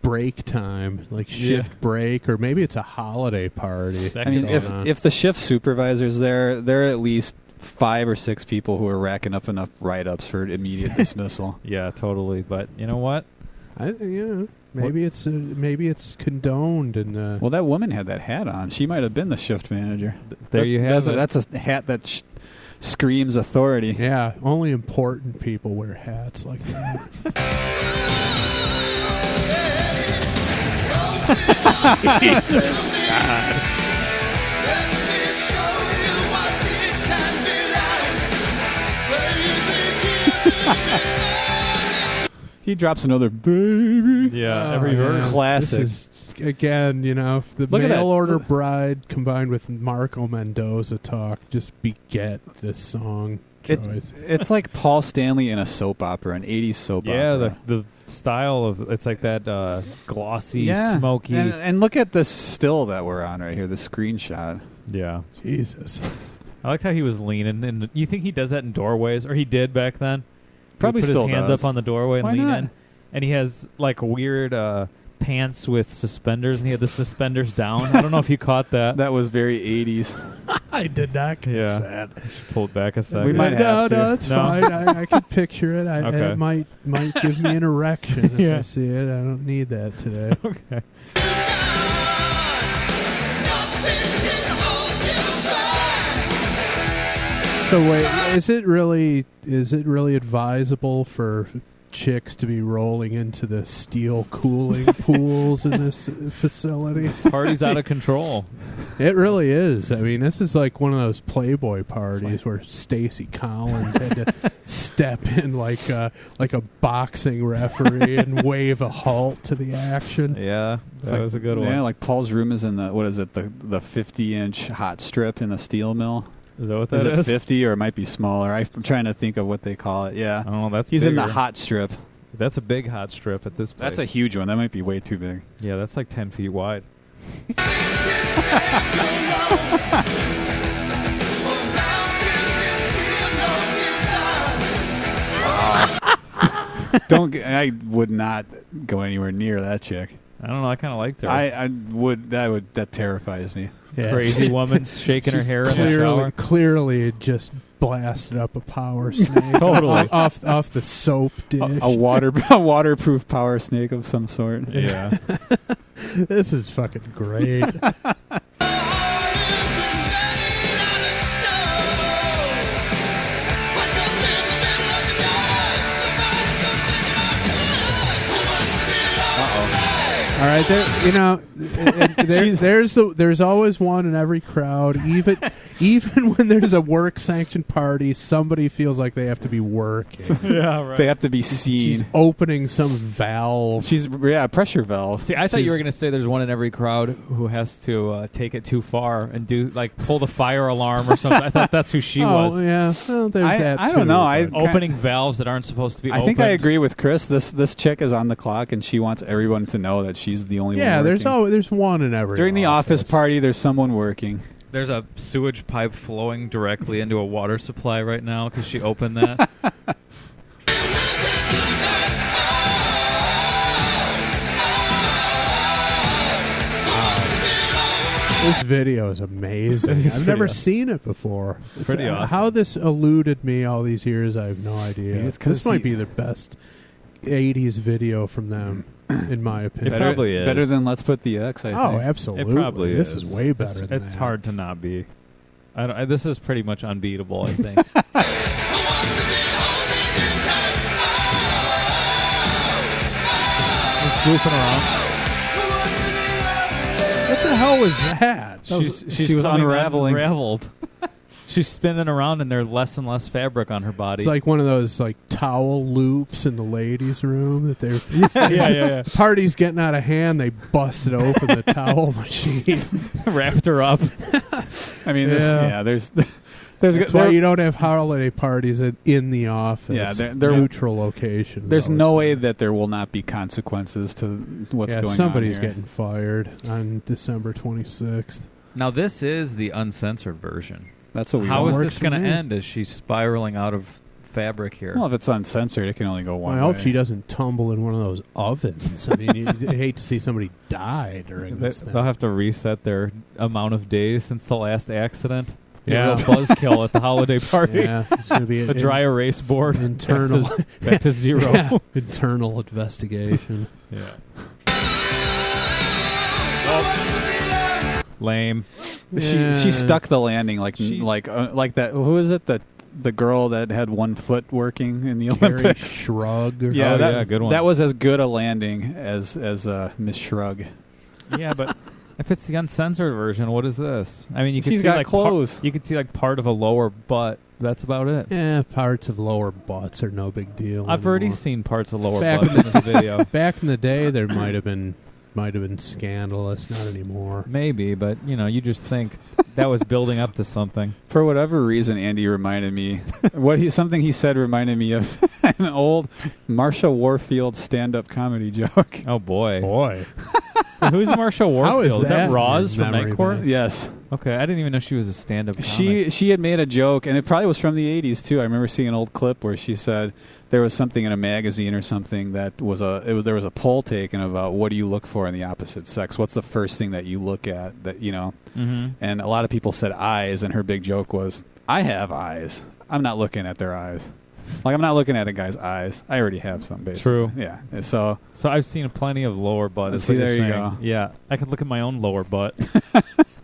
break time, like shift break, or maybe it's a holiday party. I mean, if the shift supervisor's there are at least 5 or 6 people who are racking up enough write-ups for immediate dismissal. Yeah, totally. But you know what? Maybe it's condoned. And well, that woman had that hat on. She might have been the shift manager. There you have it. That's a hat that screams authority. Yeah, only important people wear hats like that. He drops another baby. Yeah, every verse. Classic. This is, again, the mail order bride combined with Marco Mendoza talk just beget this song choice. It's like Paul Stanley in a soap opera, an 80s soap opera. Yeah, the style of it's like that glossy, smoky. And look at the still that we're on right here, the screenshot. Yeah. Jesus. I like how he was leaning. And you think he does that in doorways? Or he did back then? Probably he put still his hands does. up on the doorway and Why lean not? in. And he has like weird pants with suspenders, and he had the suspenders down. I don't know if you caught that. That was very 80s. I did not catch Yeah. that. Pulled back a second. We might have to. No, it's No? fine. I can picture it. Okay. It might give me an erection if Yeah. I see it. I don't need that today. Okay. So wait, is it really advisable for chicks to be rolling into the steel cooling pools in this facility? Party's out of control. It really is. I mean, this is like one of those Playboy parties where Stacey Collins had to step in like a boxing referee and wave a halt to the action. Yeah, that was a good one. Yeah, like Paul's room is in the, what is it, the 50-inch hot strip in the steel mill. Is that what Is that it is? 50 or it might be smaller? I'm trying to think of what they call it. Yeah. I don't know. That's He's in the bigger. hot strip. That's a big hot strip at this place. That's a huge one. That might be way too big. Yeah, that's like 10 feet wide. I would not go anywhere near that chick. I don't know. I kind of liked her. That terrifies me. Yeah. Crazy woman shaking her hair in the shower. Clearly, it just blasted up a power snake. Totally. off the soap dish. A waterproof power snake of some sort. Yeah. This is fucking great. All right, there's always one in every crowd. Even when there's a work sanctioned party, somebody feels like they have to be working. Yeah, right. They have to be seen. She's opening some valve. She's pressure valve. See, I thought you were going to say there's one in every crowd who has to take it too far and do pull the fire alarm or something. I thought that's who she was. Yeah, well, there's that. I don't know. too, but- Opening valves that aren't supposed to be I opened. think I agree with Chris. This chick is on the clock, and she wants everyone to know that she's the only one. Yeah, working. there's one in every. During the office party, there's someone working. There's a sewage pipe flowing directly into a water supply right now because she opened that. This video is amazing. I've never seen it before. It's pretty awesome. How this eluded me all these years, I have no idea. Yeah, it's 'cause This might be the best 80s video from them, in my opinion. It probably is. Better than Let's Put the X, I think. Oh, absolutely. It probably this is. is way better than It's that. hard to not be. This is pretty much unbeatable, I think. Just goofing around. What the hell was that? She was coming unraveling. Unraveled. She's spinning around, and there's less and less fabric on her body. It's like one of those towel loops in the ladies' room that they're yeah. party's getting out of hand. They busted open the towel machine. Wrapped her up. I mean, Yeah. there's That's why you don't have holiday parties in the office. Yeah, they're neutral location. There's no way that there will not be consequences to what's going on. Somebody's here. getting fired on December 26th. Now, this is the uncensored version. That's what we How want. is Works this for going to me. end? Is she spiraling out of fabric here? Well, if it's uncensored, it can only go one I way. hope she doesn't tumble in one of those ovens. I mean, you hate to see somebody die during this thing. They'll have to reset their amount of days since the last accident. Yeah. A real buzzkill at the holiday party. Yeah, it's going to be The dry erase board. internal Back to zero. Yeah, internal investigation. Yeah. Lame. She stuck the landing like She- that. Who is it? The girl that had one foot working in the Carrie Olympics. Shrug. Or Yeah, Oh, that, yeah, good one. That was as good a landing as Miss Shrug. Yeah, but if it's the uncensored version, what is this? I mean, you can She's see got like clothes. you can see like part of a lower butt. That's about it. Yeah, parts of lower butts are no big deal. I've already anymore. seen parts of lower Back butts in this video. Back in the day, there might have been scandalous. Not anymore. Maybe, but you just think that was building up to something. For whatever reason, Andy reminded me something he said reminded me of an old Marsha Warfield stand-up comedy joke. Oh boy. Who's Marsha Warfield? How is that that Roz your from memory Night Court? bank? Yes. Okay, I didn't even know she was a stand-up comic. She had made a joke, and it probably was from the 80s too. I remember seeing an old clip where she said there was something in a magazine or something that there was a poll taken about what do you look for in the opposite sex? What's the first thing that you look at that Mm-hmm. And a lot of people said eyes, and her big joke was, I have eyes. I'm not looking at their eyes. Like, I'm not looking at a guy's eyes. I already have some, basically. True. Yeah. So I've seen plenty of lower butt. Is See, what you're there you saying. go. Yeah, I could look at my own lower butt.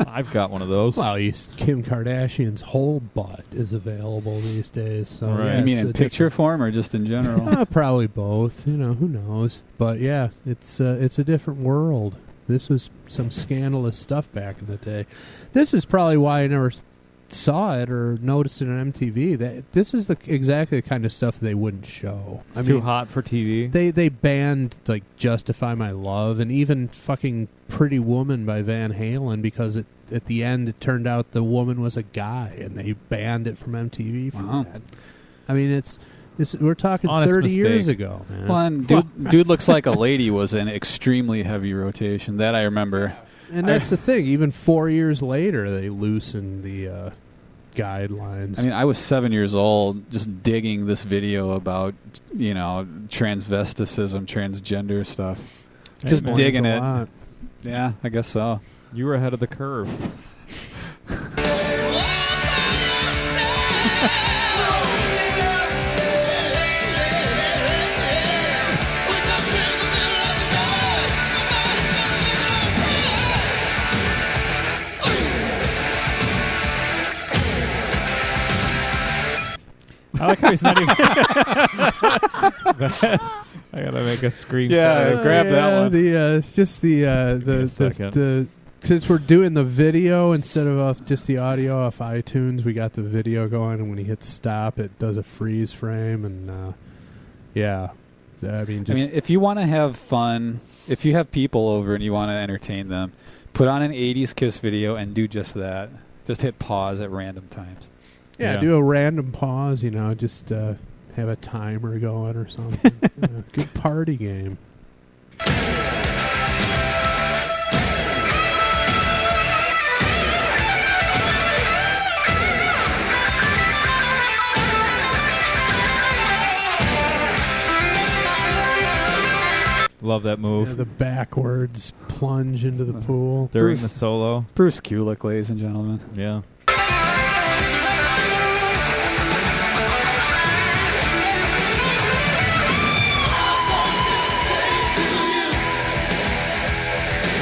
I've got one of those. Well, Kim Kardashian's whole butt is available these days. So Right. yeah, you mean it's in a picture different- form or just in general? Probably both. Who knows? But yeah, it's a different world. This was some scandalous stuff back in the day. This is probably why I never saw it or noticed it on MTV. That this is exactly the kind of stuff they wouldn't show. It's too hot for TV. They banned like "Justify My Love" and even fucking "Pretty Woman" by Van Halen because at the end it turned out the woman was a guy and they banned it from MTV for Wow. that. I mean, we're talking Honest 30 years mistake. ago, man. Well, and dude looks like a lady was in extremely heavy rotation. That I remember. And that's the thing. Even 4 years later, they loosened the guidelines. I mean, I was 7 years old just digging this video about, transvesticism, transgender stuff. Hey, Just man. digging It's a it. lot. Yeah, I guess so. You were ahead of the curve. I like how he's not even. I gotta make a screenshot. Yeah, grab that one. It's just a second. the since we're doing the video instead of off just the audio off iTunes, we got the video going, and when he hits stop, it does a freeze frame, and yeah. So, I mean, if you want to have fun, if you have people over and you want to entertain them, put on an 80s Kiss video and do just that. Just hit pause at random times. yeah, Yeah. do a random pause, just have a timer going or something. Good party game. Love that move. Yeah, the backwards plunge into the pool. During Bruce- the solo. Bruce Kulick, ladies and gentlemen. Yeah.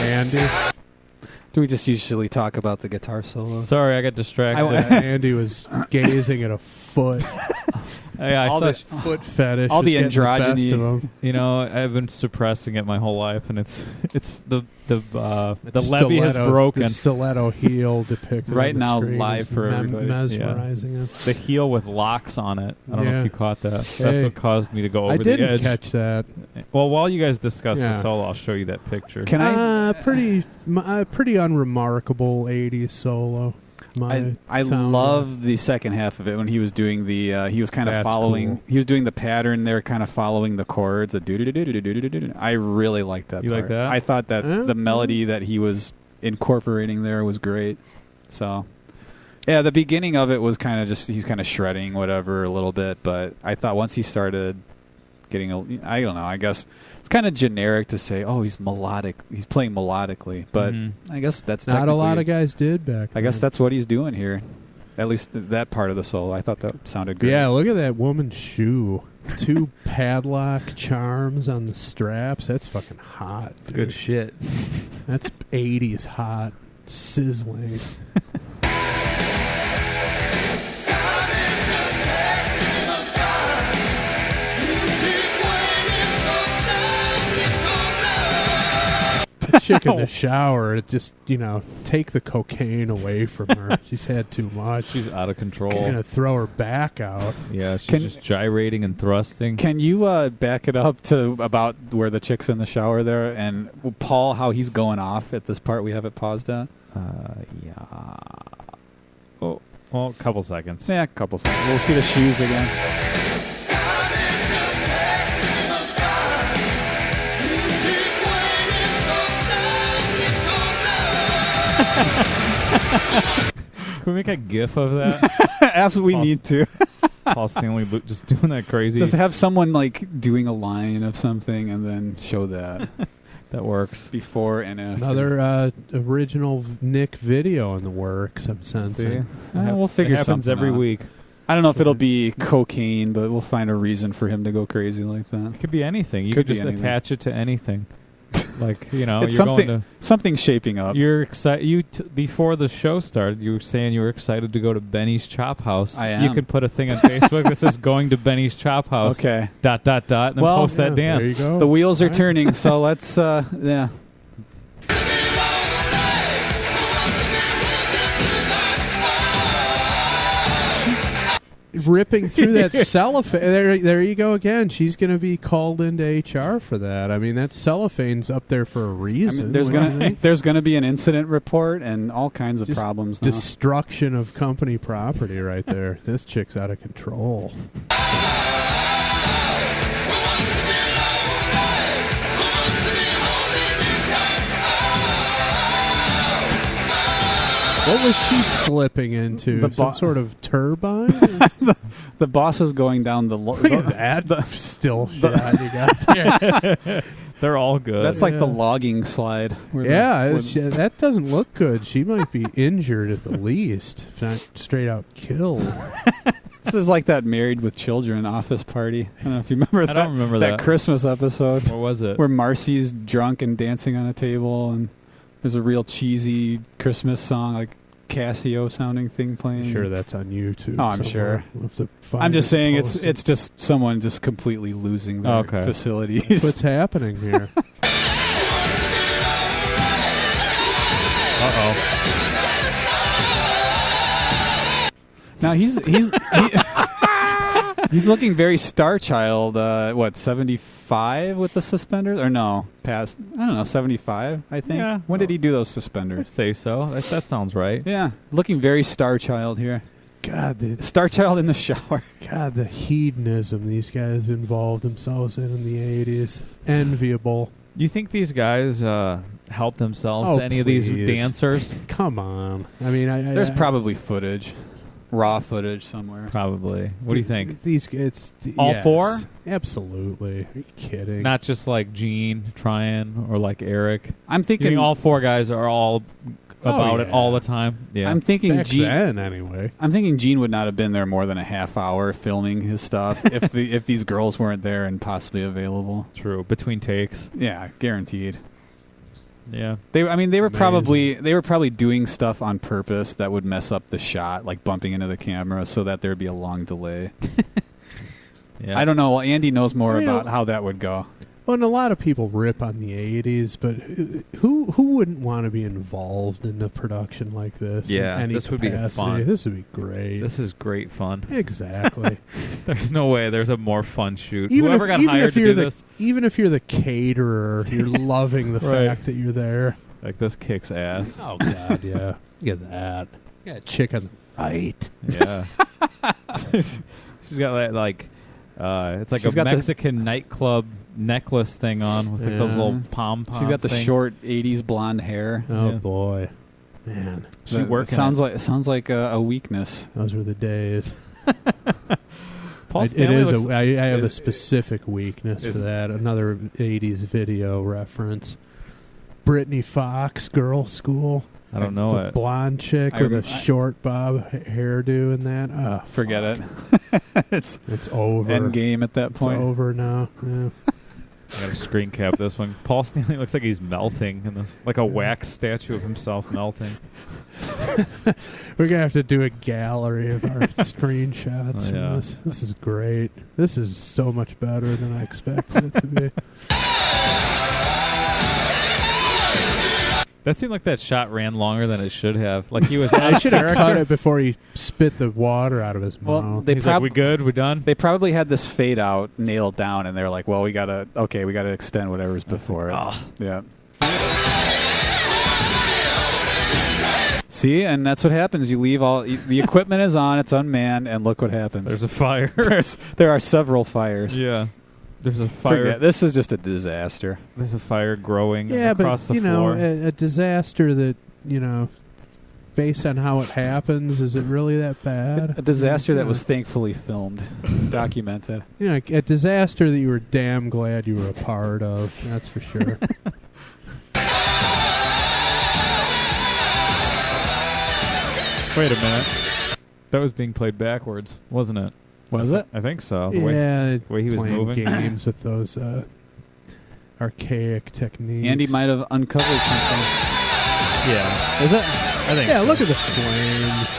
Andy, Do we just usually talk about the guitar solo? Sorry, I got distracted. Andy was gazing at a foot. I all saw, the- Foot fetish. all the just getting best androgyny- of him. I've been suppressing it my whole life, and it's the That levee has stiletto- broken. The stiletto heel depicted Right on the now, screen live is for everybody. mesmerizing him. The heel with locks on it. I don't know Yeah. if you caught that. That's Hey. what caused me to go over I the didn't edge. catch that. Well, while you guys discuss Yeah. the solo, I'll show you that picture. Can I? Pretty unremarkable 80s solo. I love the second half of it when he was doing the he was kind of That's following cool. he was doing the pattern there, kind of following the chords. I really liked that. You like part. that? I thought that Yeah. the melody that he was incorporating there was great. So yeah, the beginning of it was kind of just he's kind of shredding whatever a little bit, but I thought once he started getting I don't know, I guess it's kind of generic to say, oh, he's melodic, he's playing melodically, but Mhm. I guess that's Not a lot technically- of guys did back then. I guess that's what he's doing here. At least that part of the solo. I thought that sounded good. Yeah, look at that woman's shoe. 2 padlock charms on the straps. That's fucking hot. It's dude. good shit. That's 80s hot. Sizzling. Chick in the shower, it just, take the cocaine away from her. She's had too much. She's out of control. Gonna throw her back out. Yeah, she's Can- just gyrating and thrusting. Can you back it up to about where the chick's in the shower there, and Paul, how he's going off at this part we have it paused at? Yeah. Well, a couple seconds. Yeah, a couple seconds. We'll see the shoes again. Can we make a GIF of that? Absolutely need to. Paul Stanley just doing that crazy. Just have someone like doing a line of something and then show that. That works. Before and after. Another original Nick video in the works, I'm sensing. We'll figure it happens something every out. week. I don't know if it'll be cocaine, but we'll find a reason for him to go crazy like that. It could be anything. You Could could be just anything. attach it to anything. Like, you know, It's you're something, going to... something's shaping up. You're excited. Before the show started, you were saying you were excited to go to Benny's Chop House. I am. You could put a thing on Facebook that says "Going to Benny's Chop House." Okay. ... And then post that There dance. you go. The wheels are turning, so let's, yeah. Ripping through that cellophane. There you go again. She's going to be called into HR for that. I mean, that cellophane's up there for a reason. There's What do you gonna think? there's gonna be an incident report and all kinds of Just problems. Now. Destruction of company property right there. This chick's out of control. What was she slipping into? Some sort of turbine? The boss was going down the. Look at that still shot you got there. They're all good. That's like the logging slide. That doesn't look good. She might be injured at the least, if not straight out killed. This is like that Married with Children office party. I don't know if you remember that. I don't remember that. Christmas episode. What was it? Where Marcy's drunk and dancing on a table, and there's a real cheesy Christmas song, like Casio sounding thing playing. I'm sure that's on YouTube. Oh, I'm somewhere. sure. We'll have to find I'm just it saying and post it. it's just someone just completely losing their facilities. What's happening here? Now he's looking very Star Child. 75 with the suspenders, or no, past? I don't know, 75. I think. Yeah. When did he do those I'd suspenders? say so. That sounds right. Yeah, looking very Star Child here. God, Star Child in the shower. God, the hedonism these guys involved themselves in the 80s. Enviable. You think these guys help themselves Oh, to any of these please. dancers? Come on. I mean, There's probably footage, raw footage somewhere. Probably. What do you think? These guys. All four? Absolutely. Are you kidding? Not just like Gene trying or like Eric. I'm You thinking think all four guys are all about it yeah. all the time? Yeah. I'm thinking Back Gene. then, anyway. I'm thinking Gene would not have been there more than a half hour filming his stuff if these girls weren't there and possibly available. True. Between takes. Yeah, guaranteed. Yeah. They were Amazing. probably doing stuff on purpose that would mess up the shot, like bumping into the camera, so that there'd be a long delay. Yeah. I don't know. Well, Andy knows more I mean, about how that would go. Well, and a lot of people rip on the 80s, but who wouldn't want to be involved in a production like this? in Yeah, any this would be capacity? fun. This would be great. This is great fun. Exactly. There's no way there's a more fun shoot. even Whoever if, got even hired if to you're do the this, even if you're the caterer, you're loving the Right. fact that you're there. like this kicks ass. Oh God, yeah. Look at that. Yeah, chicken. Right. Yeah. She's got that like it's like She's a got the- Mexican nightclub necklace thing on with like those Yeah. little pom poms. She's got the short '80s blonde hair. Oh Yeah. boy, man, She That- working it sounds like a weakness. those were the days. Paul It Stanley is. looks, I have a is- specific weakness for is- that. Another '80s video reference. Brittany Fox, Girl School. I don't It's know a it. blonde chick I with a rem- short bob hairdo and that. Oh, Forget it. It's it's over. end game at that It's point. over now. Yeah. I got to screen cap this one. Paul Stanley looks like he's melting in this, like a wax statue of himself melting. We're gonna have to do a gallery of our screenshots Oh, from yeah. this. This is great. This is so much better than I expected it to be. That seemed like that shot ran longer than it should have. Like he was. I should have cut it before he spit the water out of his Well, mouth. they He's like, prob- we good? We done? They probably had this fade out nailed down, and they're like, "Well, we gotta extend whatever's before it." "Ah." Yeah. See, and that's what happens. You leave the equipment is on, it's unmanned, and look what happens. There's a fire. There are several fires. Yeah. There's a fire. Forget, this is just a disaster. There's a fire growing but across the floor. a disaster that, based on how it happens, is it really that bad? A disaster that was thankfully filmed, documented. A disaster that you were damn glad you were a part of. That's for sure. Wait a minute. That was being played backwards, wasn't it? Was it? I think so. The way he was playing moving. games with those archaic techniques. Andy might have uncovered something. Yeah. Is it? I think Yeah, so. look at the flames.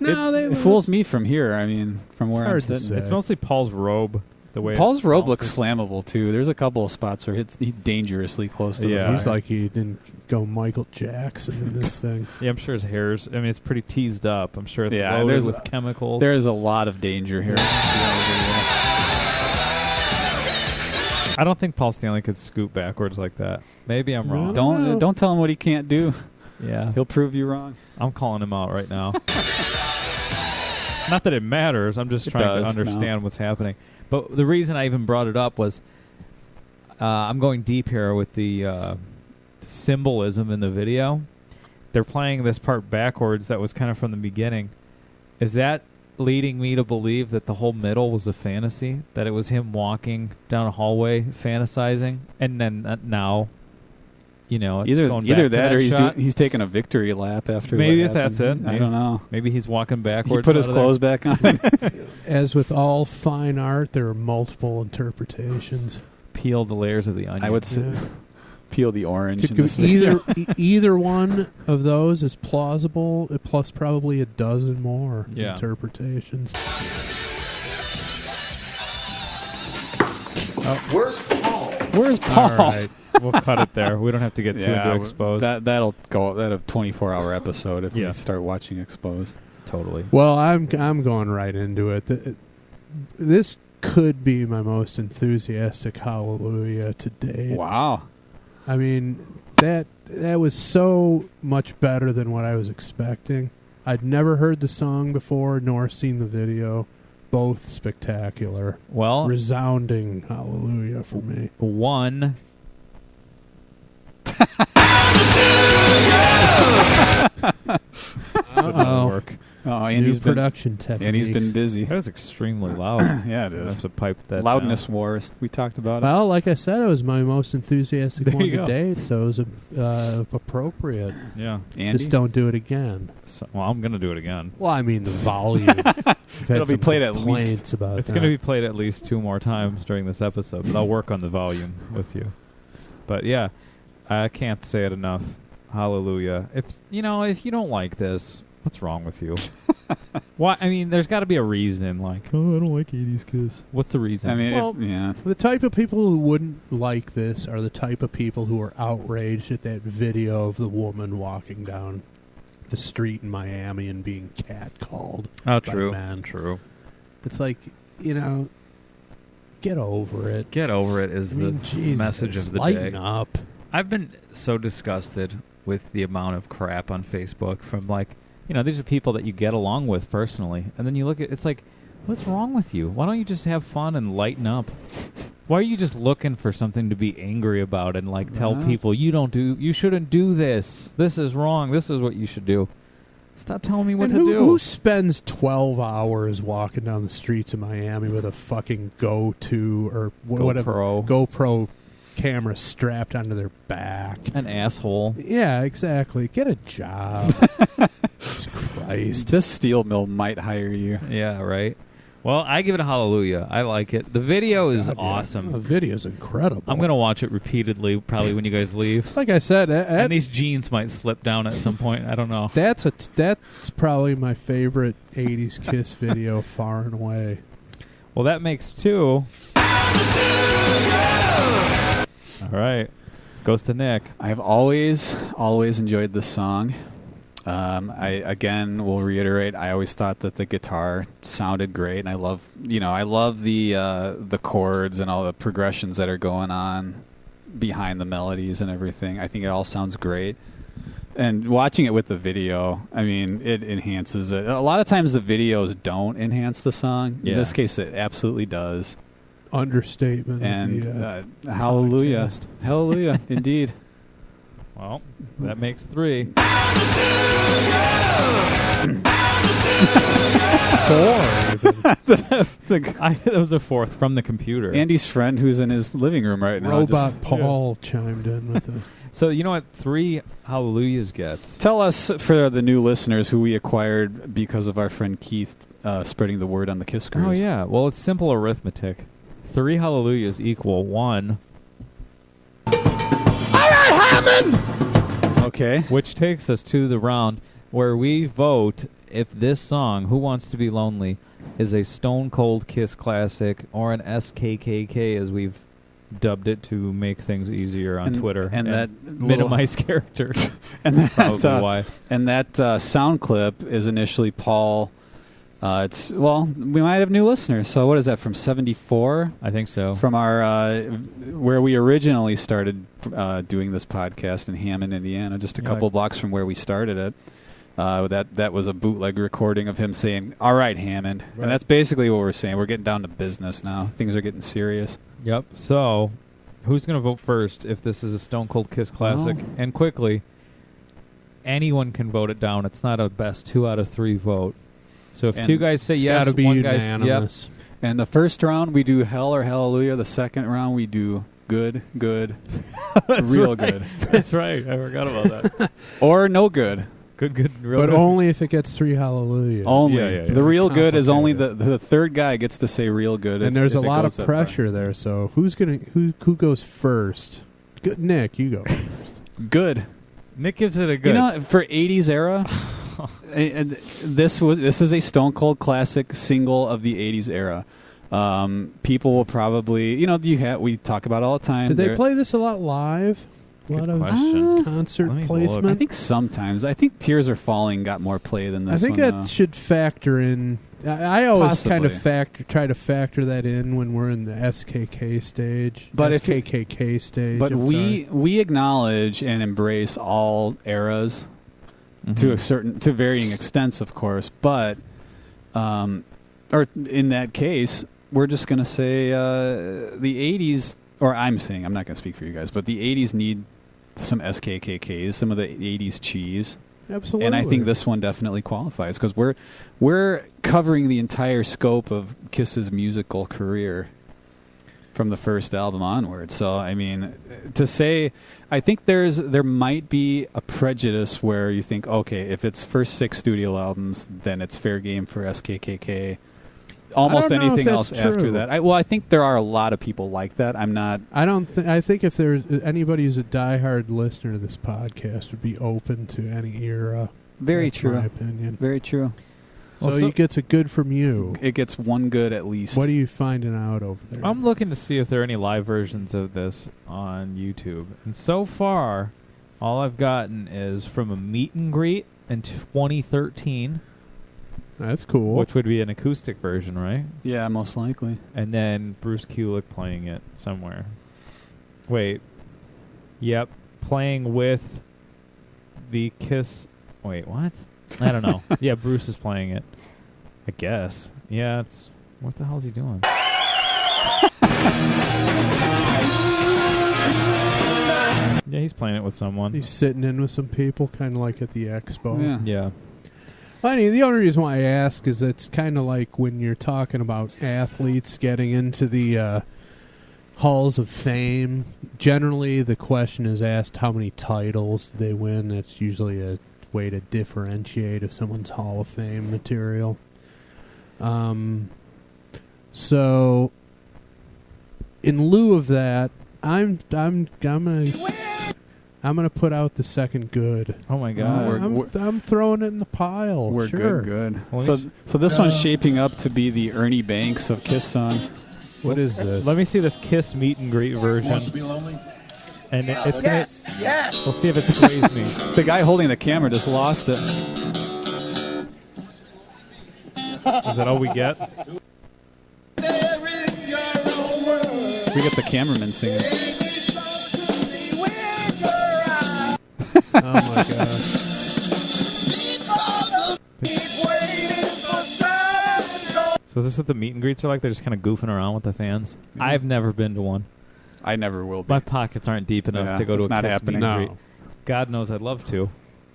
No, it fools me from here. I mean, from where I'm Hard to sitting. say. It's mostly Paul's robe. The way Paul's it robe bounces. looks flammable, too. There's a couple of spots where he's dangerously close to Yeah. the He's fire. like he didn't go Michael Jackson in this thing. Yeah, I'm sure his hair's... I mean, it's pretty teased up. I'm sure it's Yeah, loaded there's with chemicals. There's a lot of danger here. I don't think Paul Stanley could scoot backwards like that. Maybe I'm wrong. Don't tell him what he can't do. Yeah. He'll prove you wrong. I'm calling him out right now. Not that it matters. I'm just It trying to does, understand what's happening. But the reason I even brought it up was I'm going deep here with the symbolism in the video. They're playing this part backwards that was kind of from the beginning. Is that leading me to believe that the whole middle was a fantasy? That it was him walking down a hallway fantasizing? And then now... it's going back either to that or shot. he's taking a victory lap after. Maybe what that's happened. it. I don't know. Maybe he's walking He backwards. put his out of there. clothes back on. As with all fine art, there are multiple interpretations. Peel the layers of the onion. I would say, Yeah. peel the orange. Could in go this video. either one of those is plausible, plus probably a dozen more interpretations. Where's Paul? Where's Paul? All right. We'll cut it there. We don't have to get too into Exposed. That'll go. That'll 24-hour episode if Yeah. we start watching Exposed. Totally. Well, I'm going right into it. This could be my most enthusiastic hallelujah to date. Wow. I mean, that was so much better than what I was expecting. I'd never heard the song before, nor seen the video. Both spectacular. Well, Resounding hallelujah for me. one. Uh-oh. Work. Oh, New Andy's been production techniques. Andy's been busy. That was extremely loud. Yeah, it That's is. a pipe that Loudness wars. We talked about it. Well, like I said, it was my most enthusiastic There one you to go. date, so it was appropriate. Yeah. Andy? Just don't do it again. So, well, I'm gonna do it again. Well, I mean the volume. It'll be played at complaints least. about It's that. going to be played at least 2 more times during this episode, but I'll work on the volume with you. But yeah, I can't say it enough. Hallelujah. If you don't like this, what's wrong with you? Why? I mean, there's got to be a reason. Like, oh, I don't like 80s Kiss. What's the reason? I mean, Well, yeah. The type of people who wouldn't like this are the type of people who are outraged at that video of the woman walking down the street in Miami and being catcalled. oh, by true. men. True. It's like, get over it. Get over it is I mean, the Jesus, message of the lighten day. up. I've been so disgusted with the amount of crap on Facebook from these are people that you get along with personally, and then you look at it's like, what's wrong with you? Why don't you just have fun and lighten up? Why are you just looking for something to be angry about and tell people you shouldn't do this? This is wrong. This is what you should do. Stop telling me what to do. Who spends 12 hours walking down the streets of Miami with a fucking GoTo or whatever GoPro camera strapped onto their back? An asshole. Yeah, exactly. Get a job. Jesus Christ. This steel mill might hire you. Yeah, right. Well, I give it a hallelujah. I like it. The video is God, yeah. awesome. The video's incredible. I'm going to watch it repeatedly probably when you guys leave. Like I said, And these jeans might slip down at some point. I don't know. that's probably my favorite 80s Kiss video far and away. Well, that makes 2. All right. Goes to Nick. I have always enjoyed this song. I again will reiterate. I always thought that the guitar sounded great, and I love the chords and all the progressions that are going on behind the melodies and everything. I think it all sounds great. And watching it with the video, I mean, it enhances it. A lot of times the videos don't enhance the song. Yeah. In this case, it absolutely does. Understatement. And of the, hallelujah. podcast. Hallelujah, indeed. Well, that makes 3. 4. That was a 4th from the computer. Andy's friend who's in his living room right now. Robot Paul chimed in with it. So you know what 3 hallelujahs gets? Tell us, for the new listeners who we acquired because of our friend Keith spreading the word on the Kiss Cruise. Oh, yeah. Well, it's simple arithmetic. 3 hallelujahs equal 1. Okay. Which takes us to the round where we vote if this song, Who Wants to Be Lonely, is a Stone Cold Kiss classic or an SKKK, as we've dubbed it to make things easier on Twitter and that minimize characters. And that Probably why. And that sound clip is initially Paul. We might have new listeners. So what is that, from 74? I think so. From our where we originally started doing this podcast in Hammond, Indiana, just a couple blocks from where we started it. That was a bootleg recording of him saying, "All right, Hammond," and that's basically what we're saying. We're getting down to business now. Things are getting serious. Yep. So, who's going to vote first if this is a Stone Cold Kiss classic? Oh. And quickly, anyone can vote it down. It's not a best 2 out of 3 vote. So if 2 guys say yes, gotta be one guy's unanimous. yep. And the first round we do hell or hallelujah. The second round we do good, real good, That's right. I forgot about that. or no good. Good, real But good. only if it gets 3 hallelujahs. Only Yeah. the real good is only Complicated. the third guy gets to say real good. And there's a lot of pressure there. So who goes first? Good, Nick, you go first. Good. Nick gives it a good. You know, for 80s era, this is a Stone Cold classic single of the 80s era. People will probably, we talk about it all the time. Did they play this a lot live? A Good lot of question. concert Let me placement? look. I think sometimes. I think Tears Are Falling got more play than this I think one, that though. should factor in. I always kind of Possibly. try to factor that in when we're in the SKK stage. But if SKKK stage. But I'm sorry. we acknowledge and embrace all eras to varying extents, of course. But or in that case, we're just going to say the 80s. Or I'm saying, I'm not going to speak for you guys, but the 80s need some SKKKs, some of the 80s cheese. Absolutely. And I think this one definitely qualifies because we're covering the entire scope of Kiss's musical career from the first album onward. So, I mean, to say, I think there might be a prejudice where you think, okay, if it's first 6 studio albums, then it's fair game for SKKK. Almost I don't know anything if else that's after true. that. I think there are a lot of people like that. I'm not. I think if there's anybody who's a diehard listener to this podcast would be open to any era. Very That's true. my opinion. Very true. So Also- you get a good from you. It gets one good at least. What are you finding out over there? I'm looking to see if there are any live versions of this on YouTube. And so far, all I've gotten is from a meet and greet in 2013, That's cool. which would be an acoustic version, right? Yeah, most likely. And then Bruce Kulick playing it somewhere. Wait. Yep. Playing with the Kiss. Wait, what? I don't know. Yeah, Bruce is playing it. I guess. Yeah, it's. What the hell is he doing? Yeah, he's playing it with someone. He's sitting in with some people, kind of like at the expo. Yeah. Yeah. Well, anyway, the only reason why I ask is it's kind of like when you're talking about athletes getting into the halls of fame. Generally, the question is asked, how many titles do they win? That's usually a way to differentiate if someone's Hall of Fame material. So, in lieu of that, I'm gonna put out the second good. Oh my God. I'm throwing it in the pile. We're sure. good. Well, So this one's shaping up to be the Ernie Banks of Kiss songs. What is this? Let me see this Kiss meet and greet version. Wants to be lonely? And it's gonna. We'll see if it sways me. The guy holding the camera just lost it. Is that all we get? We get the cameraman singing. Oh my god. So is this what the meet and greets are like? They're just kind of goofing around with the fans? I've never been to one. I never will be. My pockets aren't deep enough to go to a not Kiss happening. meet and greet. No. God knows I'd love to.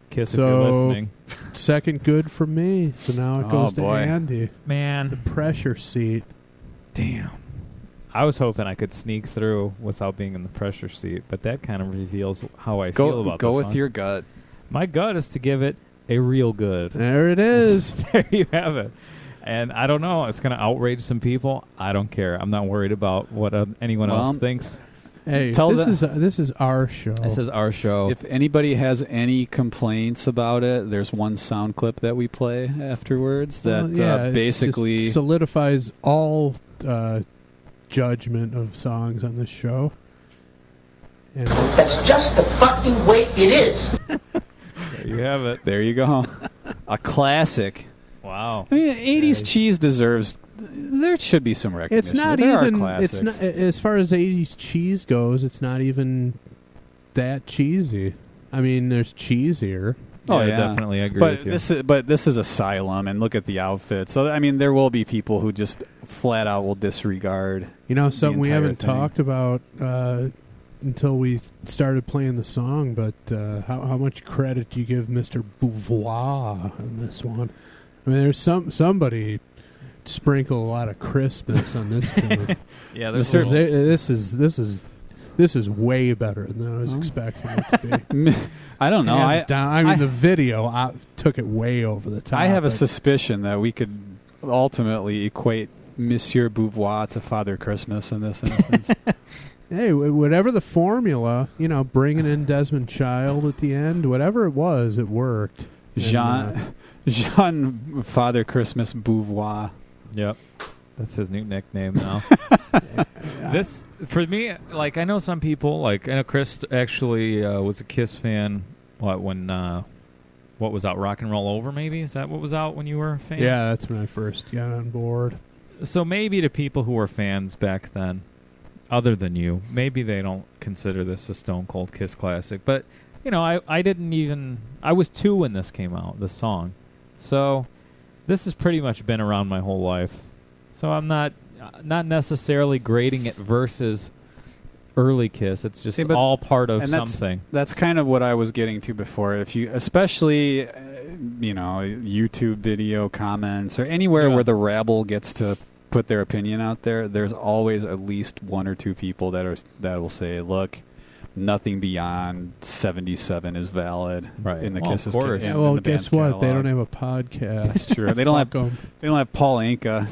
Kiss if So- you're listening. Second good for me. So now it goes to boy. Andy. The Man, pressure seat. damn. I was hoping I could sneak through without being in the pressure seat, but that kind of reveals how I feel about Go this with song. your gut. My gut is to give it a real good. There it is. There you have it. And I don't know. It's going to outrage some people. I don't care. I'm not worried about what anyone else thinks. Hey, Tell this is our show. This is our show. If anybody has any complaints about it, there's one sound clip that we play afterwards that it basically just solidifies all judgment of songs on this show. And That's just the fucking way it is. There you have it. there you go. A classic. Wow. I mean, 80s cheese deserves. There should be some recognition. it's not there even. Are It's not as far as 80s cheese goes. It's not even that cheesy. I mean, there's cheesier. Oh, yeah, yeah. Definitely. I agree But with you. this is Asylum, and look at the outfit. So I mean, there will be people who just flat out will disregard. You know, something we entire haven't thing. talked about until we started playing the song. But how much credit do you give Mr. Beauvoir on this one? I mean, there's somebody sprinkle a lot of crispness on this tune. Yeah, there's This is way better than I was expecting it to be. I don't know. Hands down. I mean, the video took it way over the top. I have a but- suspicion that we could ultimately equate Monsieur Beauvoir to Father Christmas in this instance. Hey, whatever the formula, bringing in Desmond Child at the end, whatever it was, it worked. Jean Father Christmas Beauvoir. Yep. That's his new nickname now. This, for me, like, I know some people, like, I know Chris actually was a Kiss fan, what was out, Rock and Roll Over, maybe? Is that what was out when you were a fan? Yeah, that's when I first got on board. So maybe to people who were fans back then, other than you, maybe they don't consider this a Stone Cold Kiss classic. But, I didn't even... I was 2 when this came out, this song. So this has pretty much been around my whole life. So I'm not necessarily grading it versus early Kiss. It's just all part of something. That's kind of what I was getting to before. If you, especially, YouTube video comments or anywhere where the rabble gets to put their opinion out there, there's always at least 1 or 2 people that will say, "Look, nothing beyond 77 is valid in the Kisses." Of course. Yeah, well, the guess band's what? catalog. They don't have a podcast. That's true. They don't have Paul Anka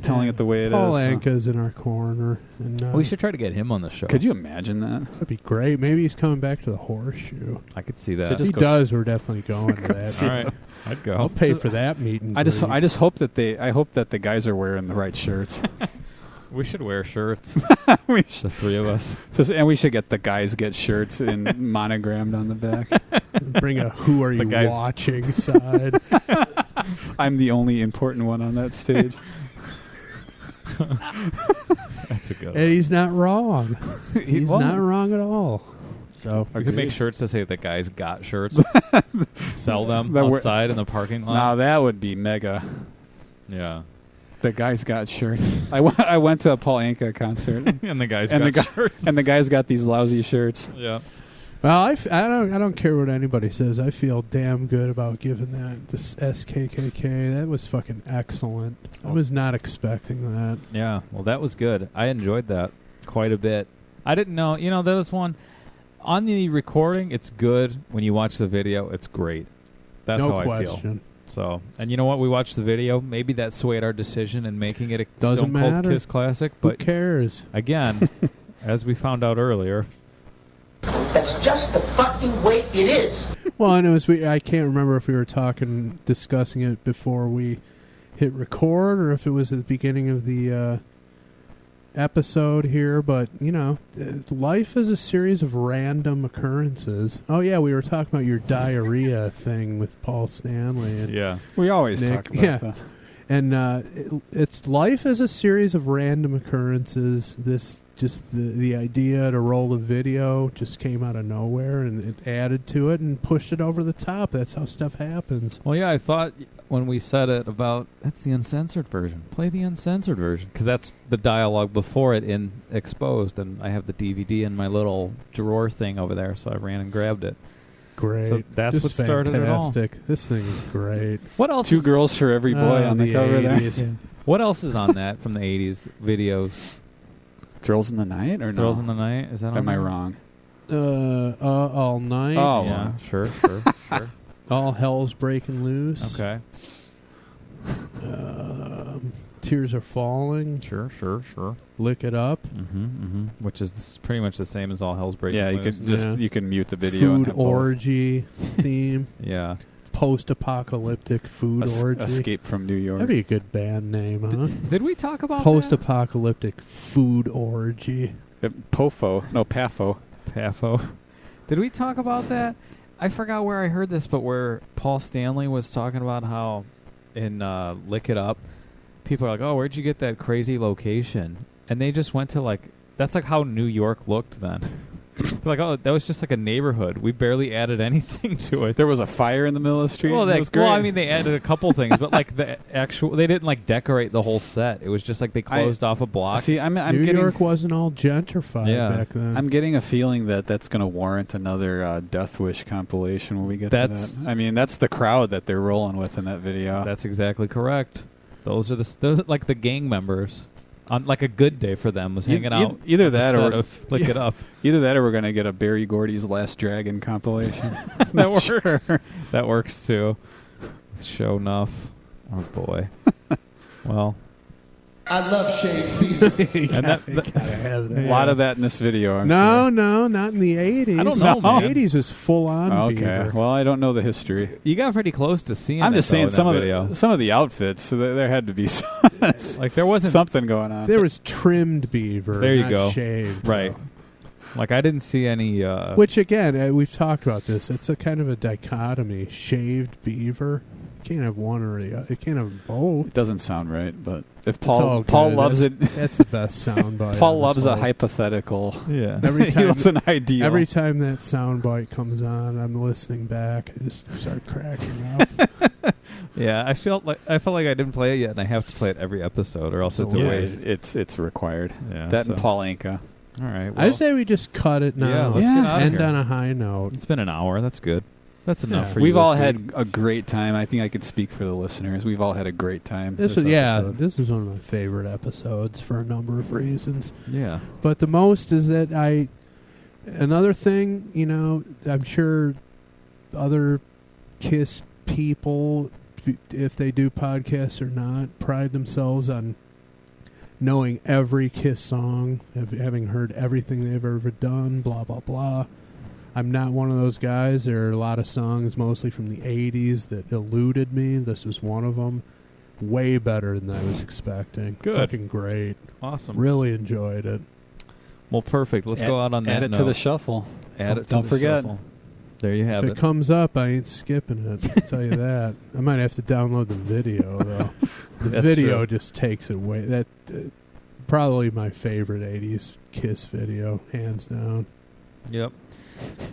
telling it the way it is. Paul Anka's in our corner. And, We should try to get him on the show. Could you imagine that? That'd be great. Maybe he's coming back to the Horseshoe. I could see that. If he does, we're definitely going to that. All right. I'd go. I'll pay for that meeting. I just hope that the guys are wearing the right shirts. We should wear shirts. We The 3 of us. and we should get the guys get shirts and monogrammed on the back. bring a "Who are you guys- watching?" side. I'm the only important one on that stage. That's a good one. And he's not wrong. He's Well, not wrong at all. So We could make shirts to say the guys got shirts. Sell them That we're- outside in the parking lot. Now that would be mega. Yeah. The guys got shirts. I went to a Paul Anka concert, And the guys and got shirts. and the guys got these lousy shirts. Yeah. Well, I don't care what anybody says. I feel damn good about giving that this SKKK. That was fucking excellent. I was not expecting that. Yeah. Well, that was good. I enjoyed that quite a bit. I didn't know. There was one on the recording. It's good. When you watch the video, it's great. That's No how I feel. question. So, and you know what? We watched the video. Maybe that swayed our decision in making it a Doesn't Stone Cold matter. Kiss classic. Who But cares? again, as we found out earlier, That's just the fucking way it is. Well, and it was. I can't remember if we were discussing it before we hit record, or if it was at the beginning of the episode here. But life is a series of random occurrences. Oh yeah, we were talking about your diarrhea thing with Paul Stanley. And yeah. We always Nick, talk about that. And it's life is a series of random occurrences. This just the idea to roll the video just came out of nowhere, and it added to it and pushed it over the top. That's how stuff happens. Well, yeah, I thought when we said it about, that's the uncensored version. Play the uncensored version. Because that's the dialogue before it in Exposed, and I have the DVD in my little drawer thing over there, so I ran and grabbed it. Great. So that's just what started it all. fantastic. This thing is great. What else? Two girls for every boy on the cover 80s. there. Yeah. What else is on that from the 80s videos? Thrills in the Night or no? Thrills in the Night? Is that on Am I there? wrong? All Night. Oh, Yeah, sure. All Hell's Breaking Loose. Okay. Tears Are Falling. Sure. Lick It Up. Which is pretty much the same as All Hell's Breaking Yeah, you Loose. could just Yeah. you can mute the video. and Food have both. Orgy theme. Yeah. Post-apocalyptic food orgy. Escape from New York. That'd be a good band name, huh? Did we talk about Post-apocalyptic food orgy. Pofo, no Pafo. Pafo? Did we talk about that? I forgot where I heard this, but where Paul Stanley was talking about how in Lick It Up, people are like, oh, where'd you get that crazy location? And they just went to, like, that's like how New York looked then. They're like, oh, that was just like a neighborhood. We barely added anything to it. There was a fire in the middle of the street. Well, It was great. I mean, they added a couple things, but like they didn't like decorate the whole set. It was just like they closed off a block. See, I'm New getting, York wasn't all gentrified back then. I'm getting a feeling that that's going to warrant another Death Wish compilation when we get to that. I mean, that's the crowd that they're rolling with in that video. That's exactly correct. Those are like the gang members. On like a good day for them was hanging out. Either that or Lick It Up. Either that or we're going to get a Barry Gordy's Last Dragon compilation. That works. That works too. Show enough. Oh boy. Well, I love shaved beef. and A lot of that in this video. I'm No, sure. no, not in the 80s. I don't know, man. The 80s was full on Okay. beaver. Well, I don't know the history. you got pretty close to seeing. I'm just saying in some that of video. the outfits. So there had to be Like there wasn't something going on. There was trimmed beaver. There you not go. Shaved. Right. Like I didn't see any. Which again, we've talked about this. It's a kind of a dichotomy. Shaved beaver. You can't have one or the other. You can't have both. It doesn't sound right, but if It's all Paul good. loves it, That's the best soundbite. Paul on this loves a whole- hypothetical. yeah. Every He time, loves an ideal. every time that soundbite comes on, I'm listening back. I just start cracking up. Yeah. I felt like I didn't play it yet, and I have to play it every episode, or else it's a yeah, waste. it's required. Yeah. That so. and Paul Anka. All right. I say we just cut it now. Yeah. Let's get out of End here. on a high note. It's been an hour. That's good. That's enough Yeah. for you. We've all this had week. a great time. I think I could speak for the listeners. We've all had a great time. This was episode. this was one of my favorite episodes for a number of reasons. Yeah. But the most is that another thing, I'm sure other KISS people, if they do podcasts or not, pride themselves on knowing every KISS song, having heard everything they've ever done, blah, blah, blah. I'm not one of those guys. There are a lot of songs, mostly from the 80s, that eluded me. This was one of them. Way better than I was expecting. Good. Fucking great. Awesome. Really enjoyed it. Well, perfect. Let's go out on that Add it note. to the shuffle. Add it to Don't the forget. shuffle. There you have If it. it comes up, I ain't skipping it. I'll tell you that. I might have to download the video, though. The That's video true. just takes it away. That probably my favorite 80s KISS video, hands down. Yep.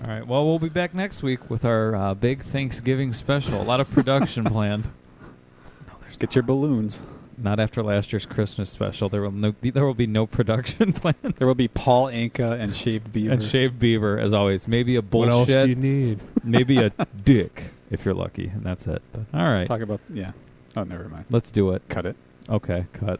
All right. Well, we'll be back next week with our big Thanksgiving special. A lot of production planned. Get your balloons. Not after last year's Christmas special. There will be no production planned. There will be Paul Anka and Shaved Beaver. And shaved beaver, as always. Maybe a What else do you bullshit. need? Maybe a dick, if you're lucky, and that's it. But, all right. Talk about Oh, never mind. Let's do it. Cut it. Okay. Cut.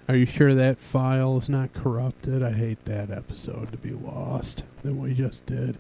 Are you sure that file is not corrupted? I hate that episode to be lost that we just did.